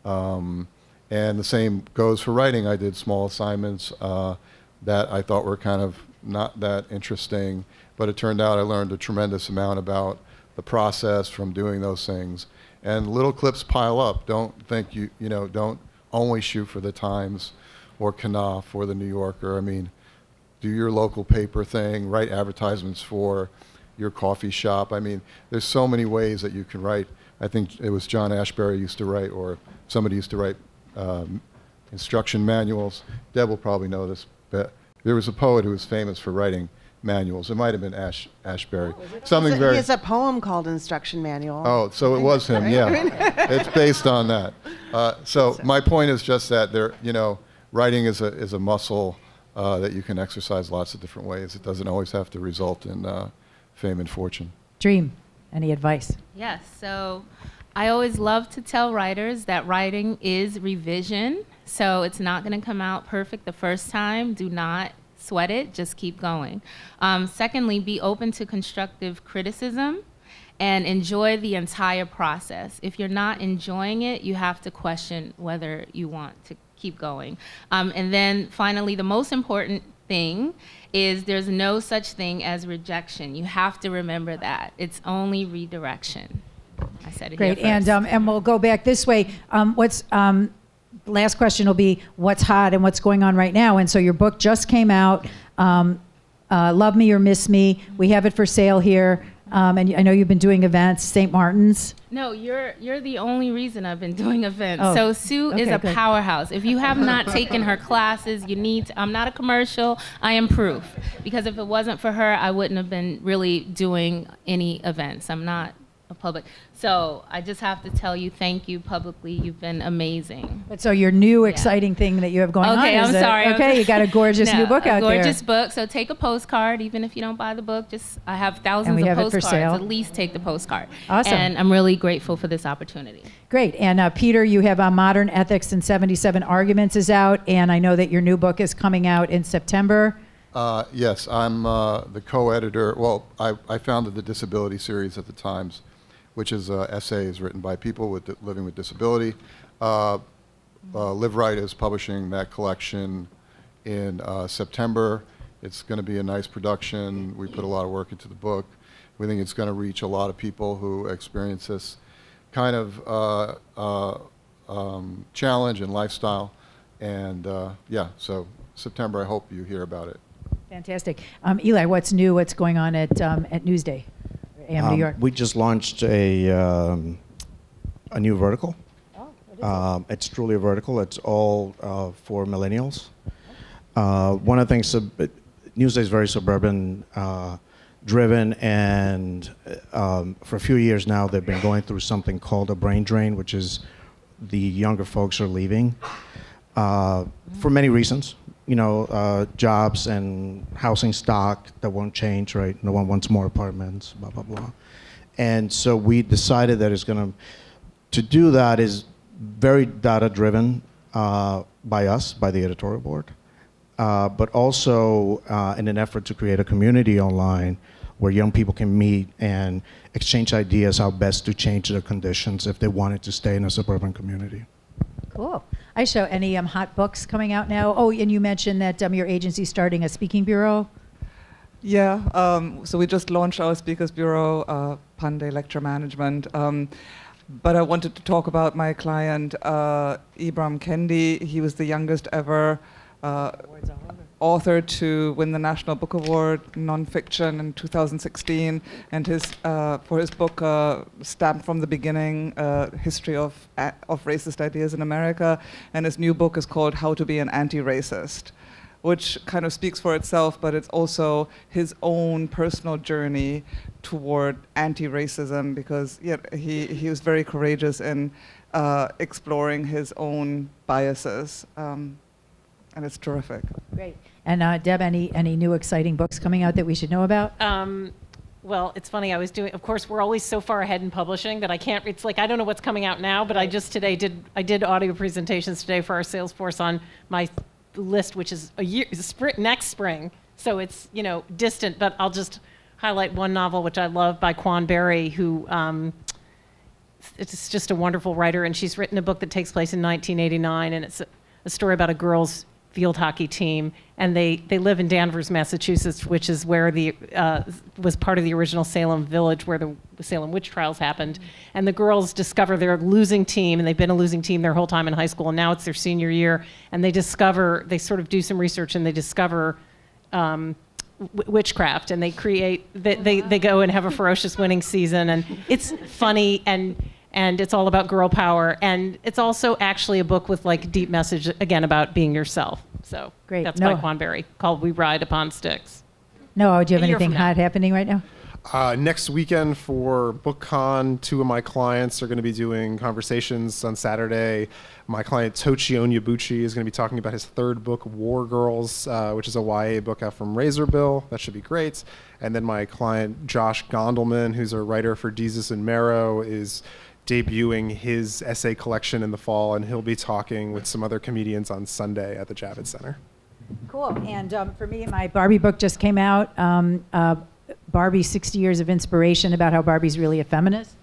And the same goes for writing. I did small assignments that I thought were kind of not that interesting, but it turned out I learned a tremendous amount about the process from doing those things. And little clips pile up. Don't think don't only shoot for the Times or Knopf or the New Yorker. I mean, do your local paper thing, write advertisements for your coffee shop. I mean, there's so many ways that you can write. I think it was John Ashbery used to write, or somebody used to write instruction manuals. Deb will probably know this, but there was a poet who was famous for writing manuals. It might have been Ashbery. Something very.
He has a poem called Instruction Manual.
Oh, so it was him. Yeah, it's based on that. So my point is just that writing is a muscle that you can exercise lots of different ways. It doesn't always have to result in fame and fortune.
Dream, any advice?
Yes, so I always love to tell writers that writing is revision. So it's not going to come out perfect the first time. Do not sweat it, just keep going. Secondly, be open to constructive criticism and enjoy the entire process. If you're not enjoying it, you have to question whether you want to keep going. And then finally, the most important thing is there's no such thing as rejection. You have to remember that. It's only redirection. I said it
Great,
here first.
and we'll go back this way. Last question will be what's hot and what's going on right now. And so your book just came out, Love Me or Miss Me. We have it for sale here. And I know you've been doing events, St. Martin's.
No, you're the only reason I've been doing events.
Oh,
so Sue is a
good.
powerhouse. If you have not taken her classes, you need to. I'm not a commercial. I am proof. Because if it wasn't for her, I wouldn't have been really doing any events. I'm not a public. So I just have to tell you thank you publicly. You've been amazing.
But so your new exciting thing that you have going on is
sorry.
You got a gorgeous new book out there.
Gorgeous book. So take a postcard, even if you don't buy the book. I have thousands of postcards. At least take the postcard.
Awesome.
And I'm really grateful for this opportunity.
Great. And Peter, you have Modern Ethics and 77 Arguments is out, and I know that your new book is coming out in September.
Yes, I'm the co-editor. Well, I founded the Disability series at the Times, which is essays written by people living with disability. Live Right is publishing that collection in September. It's going to be a nice production. We put a lot of work into the book. We think it's going to reach a lot of people who experience this kind of challenge and lifestyle. And yeah, so September, I hope you hear about it.
Fantastic. Eli, what's new? What's going on at Newsday? New York.
We just launched a new vertical.
Oh, what is it?
It's truly a vertical. It's all for millennials. One of the things, Newsday is very suburban driven, and for a few years now they've been going through something called a brain drain, which is the younger folks are leaving for many reasons. Jobs and housing stock that won't change, right? No one wants more apartments, blah, blah, blah. And so we decided that to do that is very data-driven by us, by the editorial board, but also in an effort to create a community online where young people can meet and exchange ideas how best to change their conditions if they wanted to stay in a suburban community.
Cool. Aisha, any hot books coming out now? Oh, and you mentioned that your agency's starting a speaking bureau.
Yeah, so we just launched our Speakers Bureau, Pandey Lecture Management. But I wanted to talk about my client, Ibram Kendi. He was the youngest ever author to win the National Book Award, nonfiction, in 2016. And for his book, Stamped from the Beginning, History of Racist Ideas in America. And his new book is called How to Be an Anti-Racist, which kind of speaks for itself, but it's also his own personal journey toward anti-racism, because he was very courageous in exploring his own biases. And it's terrific.
Great. And Deb, any new exciting books coming out that we should know about?
Well, it's funny. Of course, we're always so far ahead in publishing that I can't. It's like I don't know what's coming out now, but I just today did audio presentations today for our sales force on my list, which is next spring. So it's, you know, distant, but I'll just highlight one novel which I love by Quan Berry, who it's just a wonderful writer, and she's written a book that takes place in 1989, and it's a story about a girls' field hockey team, and they live in Danvers, Massachusetts, which is where the was part of the original Salem village where the Salem witch trials happened. And the girls discover they're a losing team, and they've been a losing team their whole time in high school, and now it's their senior year, and they sort of do some research, and they discover witchcraft, and they go and have a ferocious winning season, and it's funny, and it's all about girl power, and it's also actually a book with like deep message, again, about being yourself. So
great.
That's by Quan Berry, called We Ride Upon Sticks.
No, do you have anything hot happening right now?
Next weekend for BookCon, 2 of my clients are going to be doing conversations on Saturday. My client Tochi Onyebuchi is going to be talking about his 3rd book, War Girls, which is a YA book out from Razorbill. That should be great. And then my client Josh Gondelman, who's a writer for Jesus and Marrow, is debuting his essay collection in the fall, and he'll be talking with some other comedians on Sunday at the Javits Center.
Cool. And for me, my Barbie book just came out, Barbie, 60 Years of Inspiration, about how Barbie's really a feminist.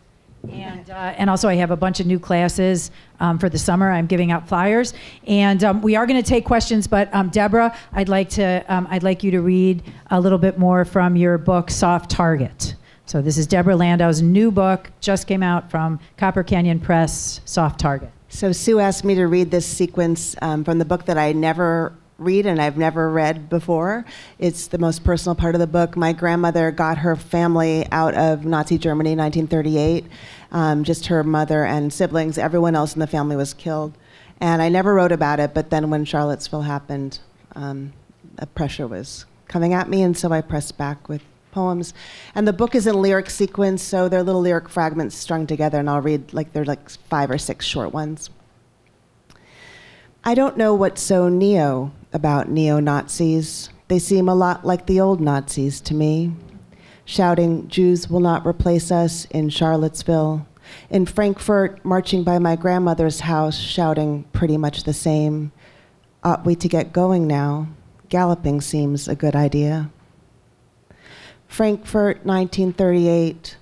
And also I have a bunch of new classes for the summer. I'm giving out flyers. And we are going to take questions, but Deborah, I'd like you to read a little bit more from your book, Soft Target. So this is Deborah Landau's new book, just came out from Copper Canyon Press, Soft Target.
So Sue asked me to read this sequence from the book that I never read and I've never read before. It's the most personal part of the book. My grandmother got her family out of Nazi Germany in 1938. Just her mother and siblings. Everyone else in the family was killed. And I never wrote about it, but then when Charlottesville happened, a pressure was coming at me, and so I pressed back with poems. And the book is in lyric sequence, so they're little lyric fragments strung together, and I'll read, they're 5 or 6 short ones. I don't know what's so neo about neo-Nazis. They seem a lot like the old Nazis to me, shouting, "Jews will not replace us," in Charlottesville. In Frankfurt, marching by my grandmother's house, shouting pretty much the same. Ought we to get going now? Galloping seems a good idea. Frankfurt, 1938.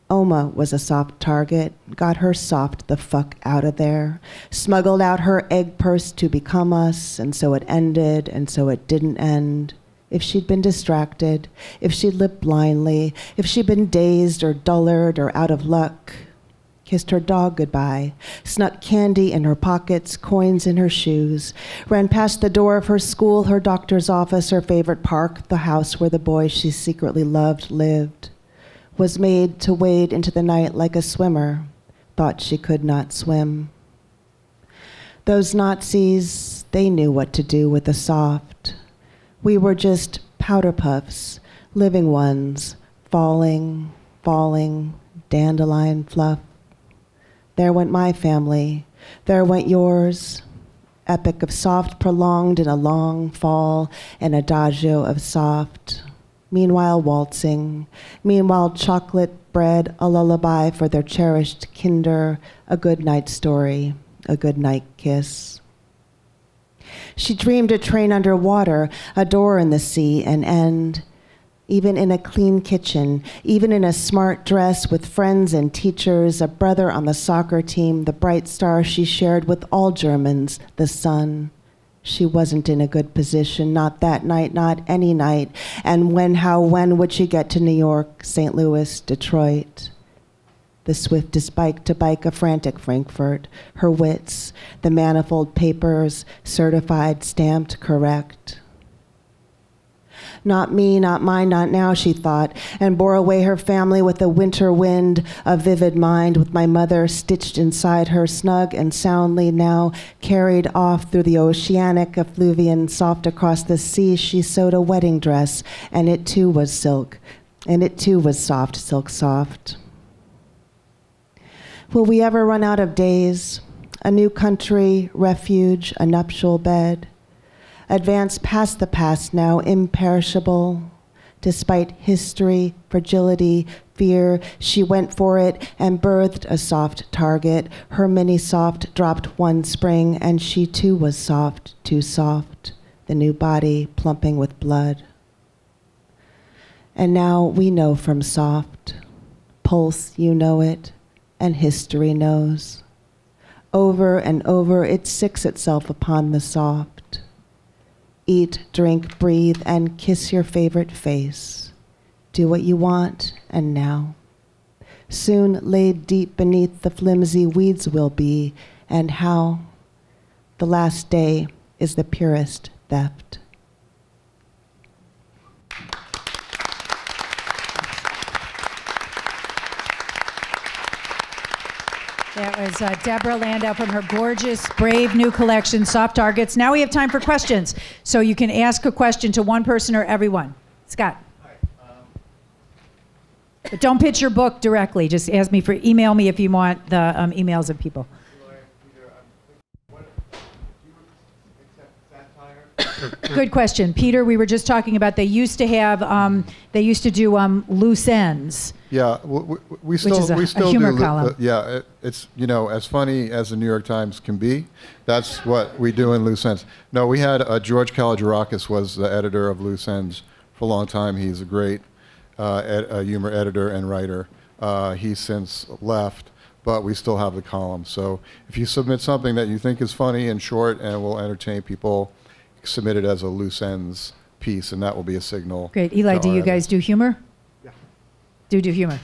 Oma was a soft target, got her soft the fuck out of there, smuggled out her egg purse to become us, and so it ended, and so it didn't end. If she'd been distracted, if she'd lived blindly, if she'd been dazed or dullard or out of luck, kissed her dog goodbye, snuck candy in her pockets, coins in her shoes, ran past the door of her school, her doctor's office, her favorite park, the house where the boy she secretly loved lived, was made to wade into the night like a swimmer, thought she could not swim. Those Nazis, they knew what to do with the soft. We were just powder puffs, living ones, falling, dandelion fluff. There went my family, there went yours. Epic of soft prolonged in a long fall, an adagio of soft. Meanwhile waltzing, meanwhile chocolate bread, a lullaby for their cherished kinder, a good night story, a good night kiss. She dreamed a train underwater, a door in the sea, an end. Even in a clean kitchen, even in a smart dress with friends and teachers, a brother on the soccer team, the bright star she shared with all Germans, the sun. She wasn't in a good position, not that night, not any night. And when would she get to New York, St. Louis, Detroit? The swiftest bike to bike a frantic Frankfurt, her wits, the manifold papers, certified, stamped, correct. Not me, not mine, not now, she thought, and bore away her family with a winter wind, a vivid mind, with my mother stitched inside her, snug and soundly now, carried off through the oceanic effluvium, soft across the sea. She sewed a wedding dress, and it too was silk, and it too was soft, silk soft. Will we ever run out of days? A new country, refuge, a nuptial bed. Advance past the past now, imperishable. Despite history, fragility, fear, she went for it and birthed a soft target. Her mini soft dropped one spring, and she too was soft, too soft. The new body plumping with blood. And now we know from soft, pulse, you know it, and history knows. Over and over it sicks itself upon the soft. Eat, drink, breathe, and kiss your favorite face. Do what you want, and now. Soon laid deep beneath the flimsy weeds will be, and how the last day is the purest theft.
That was Deborah Landau from her gorgeous, brave new collection, Soft Targets. Now we have time for questions. So you can ask a question to one person or everyone. Scott. But don't pitch your book directly. Just email me if you want the emails of people. Good question. Peter, we were just talking about they used to do loose ends.
Yeah, we still
humor
do.
Column.
Yeah, it's, you know, as funny as the New York Times can be. That's what we do in Loose Ends. No, we had George Kalogerakis was the editor of Loose Ends for a long time. He's a great humor editor and writer. He's since left, but we still have the column. So if you submit something that you think is funny and short and will entertain people, submit it as a Loose Ends piece, and that will be a signal.
Great. Eli, do you guys do humor?
Yeah.
Do humor?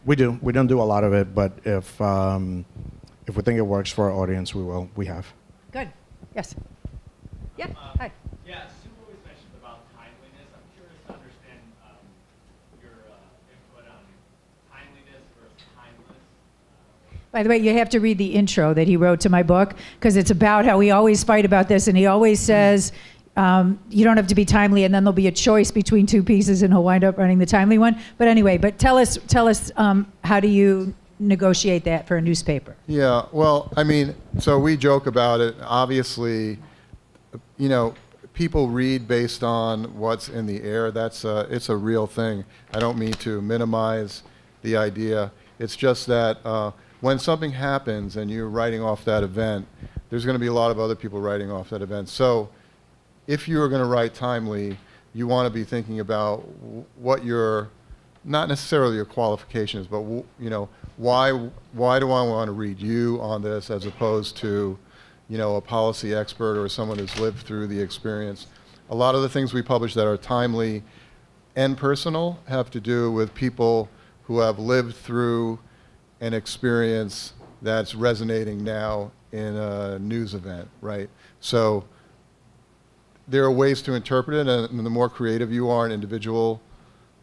We do. We don't do a lot of it, but if we think it works for our audience, we will. We have.
Good. Yes. Yeah. Hi.
Yeah, Sue always mentioned about timeliness. I'm curious to understand your input on timeliness versus timeless.
By the way, you have to read the intro that he wrote to my book, because it's about how we always fight about this, and he always says, you don't have to be timely, and then there'll be a choice between two pieces, and he'll wind up running the timely one. But anyway, tell us, how do you negotiate that for a newspaper?
Yeah, well, I mean, so we joke about it. Obviously, you know, people read based on what's in the air. It's a real thing. I don't mean to minimize the idea. It's just that when something happens and you're writing off that event, there's going to be a lot of other people writing off that event. So if you're going to write timely, you want to be thinking about what your, not necessarily your qualifications, but you know, why do I want to read you on this as opposed to, you know, a policy expert or someone who's lived through the experience. A lot of the things we publish that are timely and personal have to do with people who have lived through an experience that's resonating now in a news event, right? So there are ways to interpret it, and the more creative you are, an individual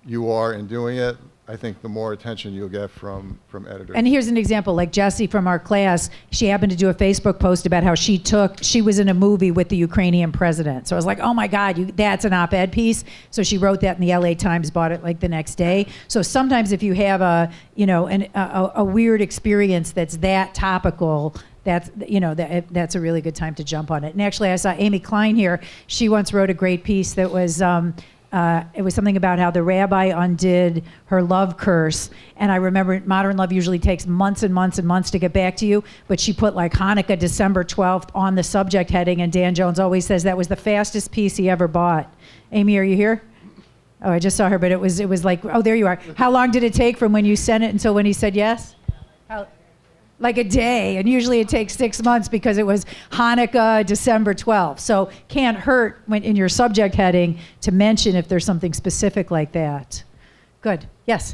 you are in doing it, I think the more attention you'll get from editors.
And here's an example, like Jessie from our class, she happened to do a Facebook post about how she was in a movie with the Ukrainian president. So I was like, oh my God, that's an op-ed piece. So she wrote that in the LA Times, bought it like the next day. So sometimes if you have a weird experience that's that topical, that's a really good time to jump on it. And actually I saw Amy Klein here. She once wrote a great piece that was, it was something about how the rabbi undid her love curse. And I remember Modern Love usually takes months and months and months to get back to you, but she put like Hanukkah, December 12th on the subject heading, and Dan Jones always says that was the fastest piece he ever bought. Amy, are you here? Oh, I just saw her, but it was like, oh, there you are. How long did it take from when you sent it until when he said yes? Like a day, and usually it takes 6 months because it was Hanukkah, December 12th. So can't hurt when in your subject heading to mention if there's something specific like that. Good, yes?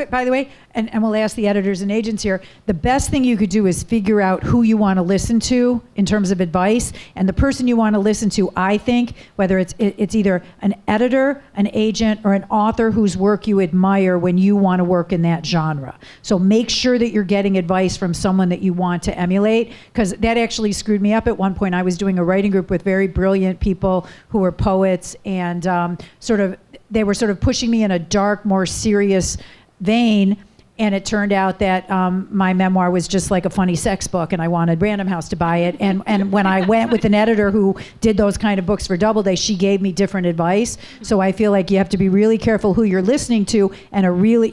By the way, and we'll ask the editors and agents here, the best thing you could do is figure out who you want to listen to in terms of advice. And the person you want to listen to, I think, whether it's either an editor, an agent, or an author whose work you admire when you want to work in that genre. So make sure that you're getting advice from someone that you want to emulate, because that actually screwed me up at one point. I was doing a writing group with very brilliant people who were poets, and they were sort of pushing me in a dark, more serious vein, and it turned out that my memoir was just like a funny sex book, and I wanted Random House to buy it. And when I went with an editor who did those kind of books for Doubleday, she gave me different advice. So I feel like you have to be really careful who you're listening to, and a really,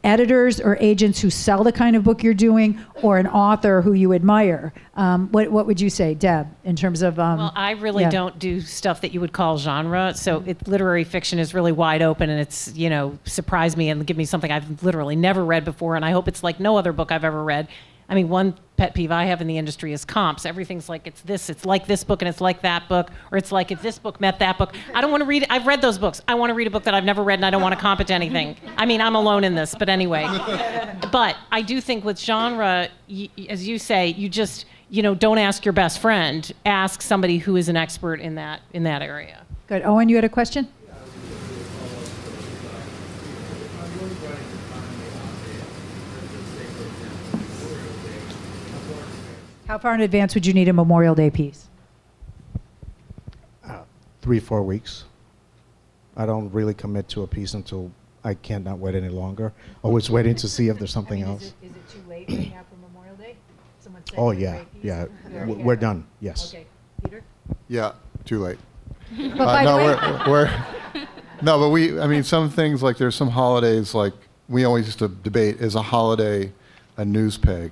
editors or agents who sell the kind of book you're doing, or an author who you admire. What would you say, Deb, in terms of...
well, I really don't do stuff that you would call genre. So literary fiction is really wide open, and it's, surprise me and give me something I've literally never read before, and I hope it's like no other book I've ever read. I mean, one pet peeve I have in the industry is comps. Everything's like it's like this book and it's like that book, or it's like if this book met that book. I don't want to read it. I've read those books. I want to read a book that I've never read, and I don't want to comp it to anything. I mean, I'm alone in this, but anyway. But I do think with genre, as you say, you just, don't ask your best friend. Ask somebody who is an expert in that area.
Good. Owen, you had a question? How far in advance would you need a Memorial Day piece?
3-4 weeks. I don't really commit to a piece until I cannot wait any longer. Always waiting to see if there's something else.
Is it too late right now for Memorial Day? Someone said
Oh yeah, yeah. We're done. Yes.
Okay, Peter.
Yeah, too late.
But
some things, like there's some holidays, like we always used to debate, is a holiday a news peg?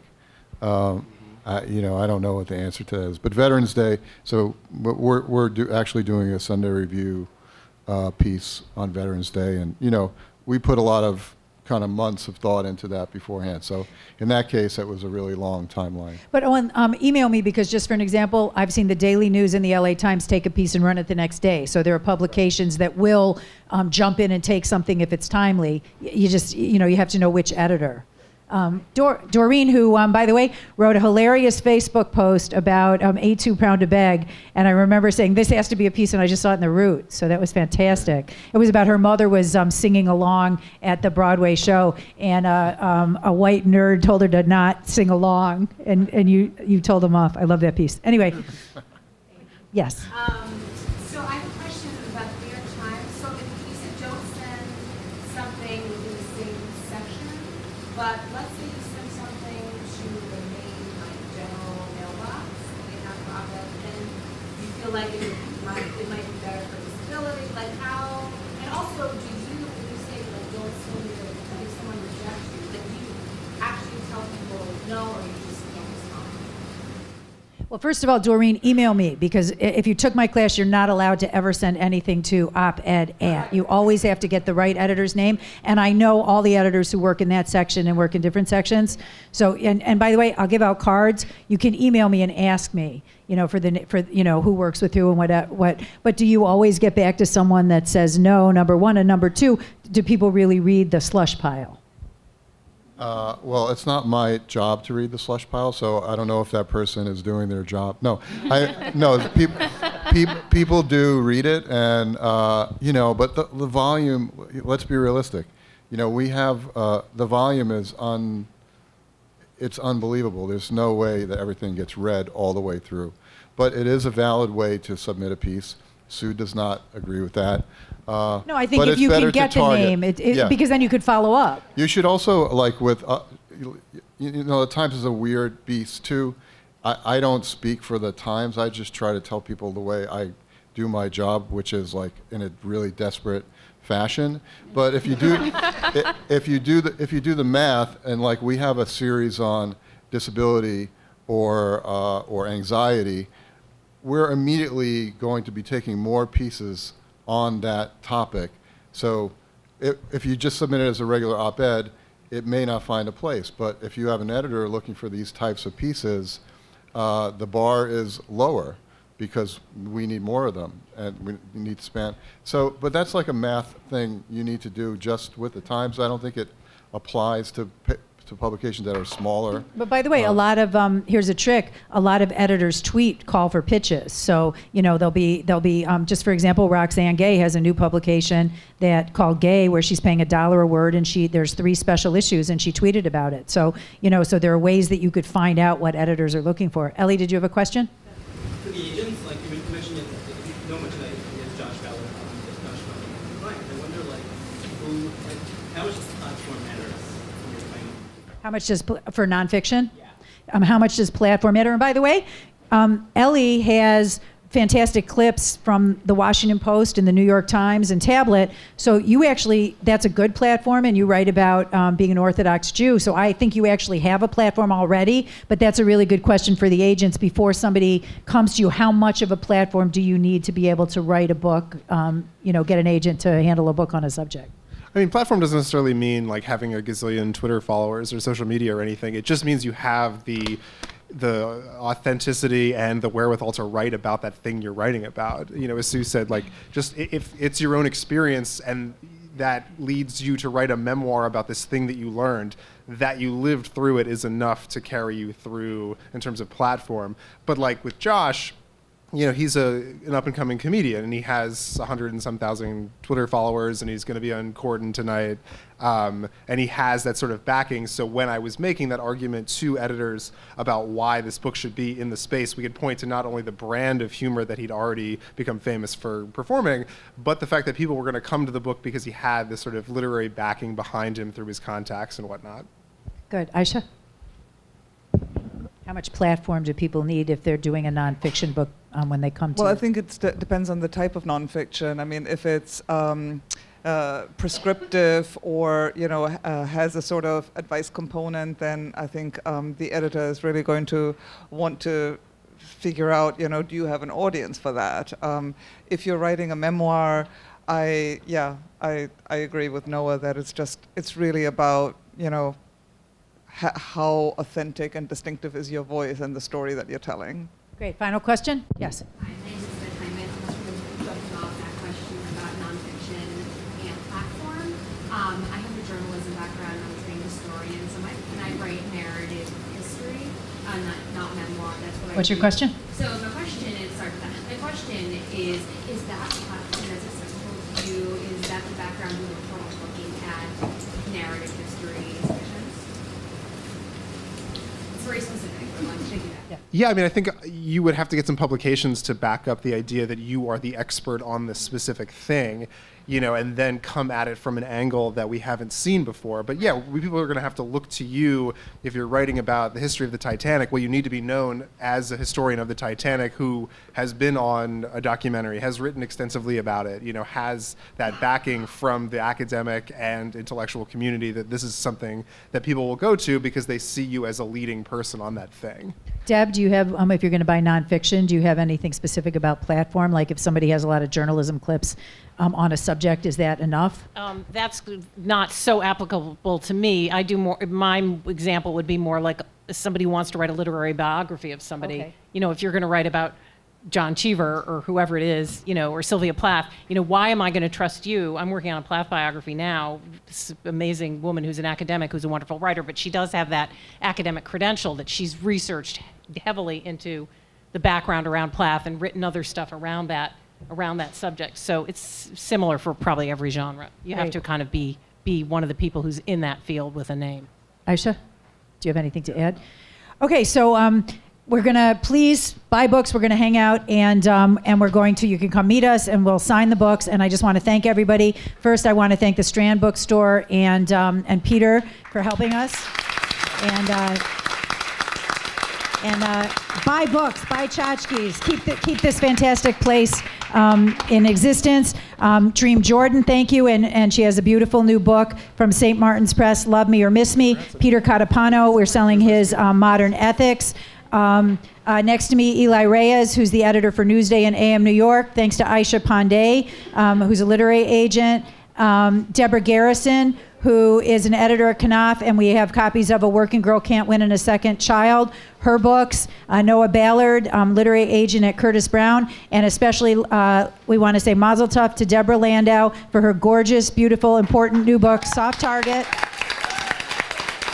I don't know what the answer to that is. But Veterans Day, so we're actually doing a Sunday Review piece on Veterans Day, and we put a lot of kind of months of thought into that beforehand. So in that case, it was a really long timeline.
But Owen, email me, because just for an example, I've seen the Daily News and the LA Times take a piece and run it the next day. So there are publications that will jump in and take something if it's timely. You just, you have to know which editor. Doreen, who, by the way, wrote a hilarious Facebook post about A2 Pound a Bag, and I remember saying, this has to be a piece, and I just saw it in the Root, so that was fantastic. It was about her mother was singing along at the Broadway show, and a white nerd told her to not sing along, and you told him off. I love that piece. Anyway, yes.
So I have a question about the New York Times. So if you said don't send something within the same section, but let's say you send something to the main general mailbox, and they have an op-ed, and you feel like it might be better for disability, like how, and also do you, when you say like don't send me, like if someone rejects you, like do you actually tell people no, or you just don't respond?
Well, first of all, Doreen, email me, because if you took my class, you're not allowed to ever send anything to op-ed at. You always have to get the right editor's name, and I know all the editors who work in that section and work in different sections. So, and by the way, I'll give out cards. You can email me and ask me, for who works with who and what. But do you always get back to someone that says no, number one, and number two, do people really read the slush pile?
Well, it's not my job to read the slush pile, so I don't know if that person is doing their job. No, people do read it, and but the volume. Let's be realistic. We have the volume is it's unbelievable. There's no way that everything gets read all the way through, but it is a valid way to submit a piece. Sue does not agree with that.
No, I think if you can get the name, because then you could follow up.
You should also, like with, the Times is a weird beast too. I don't speak for the Times. I just try to tell people the way I do my job, which is like in a really desperate fashion. But if you do, if you do the math, and like we have a series on disability or anxiety, we're immediately going to be taking more pieces on that topic. So if you just submit it as a regular op-ed, it may not find a place. But if you have an editor looking for these types of pieces, the bar is lower because we need more of them and we need to span. So, but that's like a math thing you need to do just with the Times. I don't think it applies to publications that are smaller.
But by the way, a lot of here's a trick. A lot of editors call for pitches. So they'll be just for example, Roxanne Gay has a new publication called Gay, where she's paying $1 a word, and there's 3 special issues, and she tweeted about it. So so there are ways that you could find out what editors are looking for. Ellie, did you have a question?
For the agents, like you mentioned, no much tonight is Josh Ballard Right. I wonder, how much does the platform matter from your point?
How much does, for nonfiction? Yeah. How much does platform matter? And by the way, Ellie has fantastic clips from the Washington Post and the New York Times and Tablet. So you actually, that's a good platform, and you write about being an Orthodox Jew. So I think you actually have a platform already, but that's a really good question for the agents before somebody comes to you. How much of a platform do you need to be able to write a book, get an agent to handle a book on a subject?
I mean, platform doesn't necessarily mean like having a gazillion Twitter followers or social media or anything. It just means you have the authenticity and the wherewithal to write about that thing you're writing about. As Sue said, like, just if it's your own experience and that leads you to write a memoir about this thing that you learned, that you lived through it is enough to carry you through in terms of platform. But like with Josh, he's an up-and-coming comedian, and he has 100 and some thousand Twitter followers, and he's going to be on Corden tonight, and he has that sort of backing. So when I was making that argument to editors about why this book should be in the space, we could point to not only the brand of humor that he'd already become famous for performing, but the fact that people were going to come to the book because he had this sort of literary backing behind him through his contacts and whatnot.
Good. Aisha? How much platform do people need if they're doing a nonfiction book when they come to
Well,
you?
I think it depends on the type of nonfiction. I mean, if it's prescriptive or has a sort of advice component, then I think the editor is really going to want to figure out, do you have an audience for that? If you're writing a memoir, I agree with Noah that it's really about how authentic and distinctive is your voice and the story that you're telling.
Great. Final question? Yes.
Hi, my name is Elizabeth Hyman. I'm going to build off that question about nonfiction and platform. I have a journalism background. I'm a trained historian, so I write narrative history, not memoir. That's what
What's your question?
So my question is, is that platform that's accessible to you, is that the background you were looking at narrative history sections? It's very specific, but I'm thinking that.
Yeah, I mean, I think you would have to get some publications to back up the idea that you are the expert on this specific thing, and then come at it from an angle that we haven't seen before. But yeah, people are going to have to look to you if you're writing about the history of the Titanic. Well, you need to be known as a historian of the Titanic who has been on a documentary, has written extensively about it, has that backing from the academic and intellectual community that this is something that people will go to because they see you as a leading person on that thing.
Deb, do you have, if you're going to buy nonfiction, do you have anything specific about platform? Like if somebody has a lot of journalism clips on a subject, is that enough?
That's not so applicable to me. I do more, my example would be more like somebody who wants to write a literary biography of somebody.
Okay.
If you're going to write about John Cheever or whoever it is, or Sylvia Plath, why am I going to trust you? I'm working on a Plath biography now. This amazing woman who's an academic, who's a wonderful writer, but she does have that academic credential that she's researched heavily into the background around Plath and written other stuff around that subject. So it's similar for probably every genre. You have to kind of be one of the people who's in that field with a name.
Aisha, do you have anything to add? Okay, so we're going to please buy books. We're going to hang out, and we're going to, you can come meet us, and we'll sign the books. And I just want to thank everybody. First, I want to thank the Strand bookstore and Peter for helping us. And buy books, buy tchotchkes, keep this fantastic place in existence. Dream Jordan, thank you, and she has a beautiful new book from St. Martin's Press, Love Me or Miss Me. Peter Catapano, we're selling his Modern Ethics. Next to me, Eli Reyes, who's the editor for Newsday and AM New York. Thanks to Aisha Pandey, who's a literary agent. Deborah Garrison, who is an editor at Knopf, and we have copies of A Working Girl Can't Win in a Second Child, her books. Noah Ballard, literary agent at Curtis Brown, and especially we want to say mazel tov to Deborah Landau for her gorgeous, beautiful, important new book, Soft Target.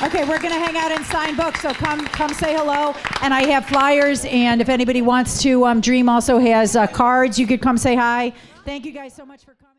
Okay, we're going to hang out and sign books, so come say hello. And I have flyers, and if anybody wants to, Dream also has cards. You could come say hi. Thank you guys so much for coming.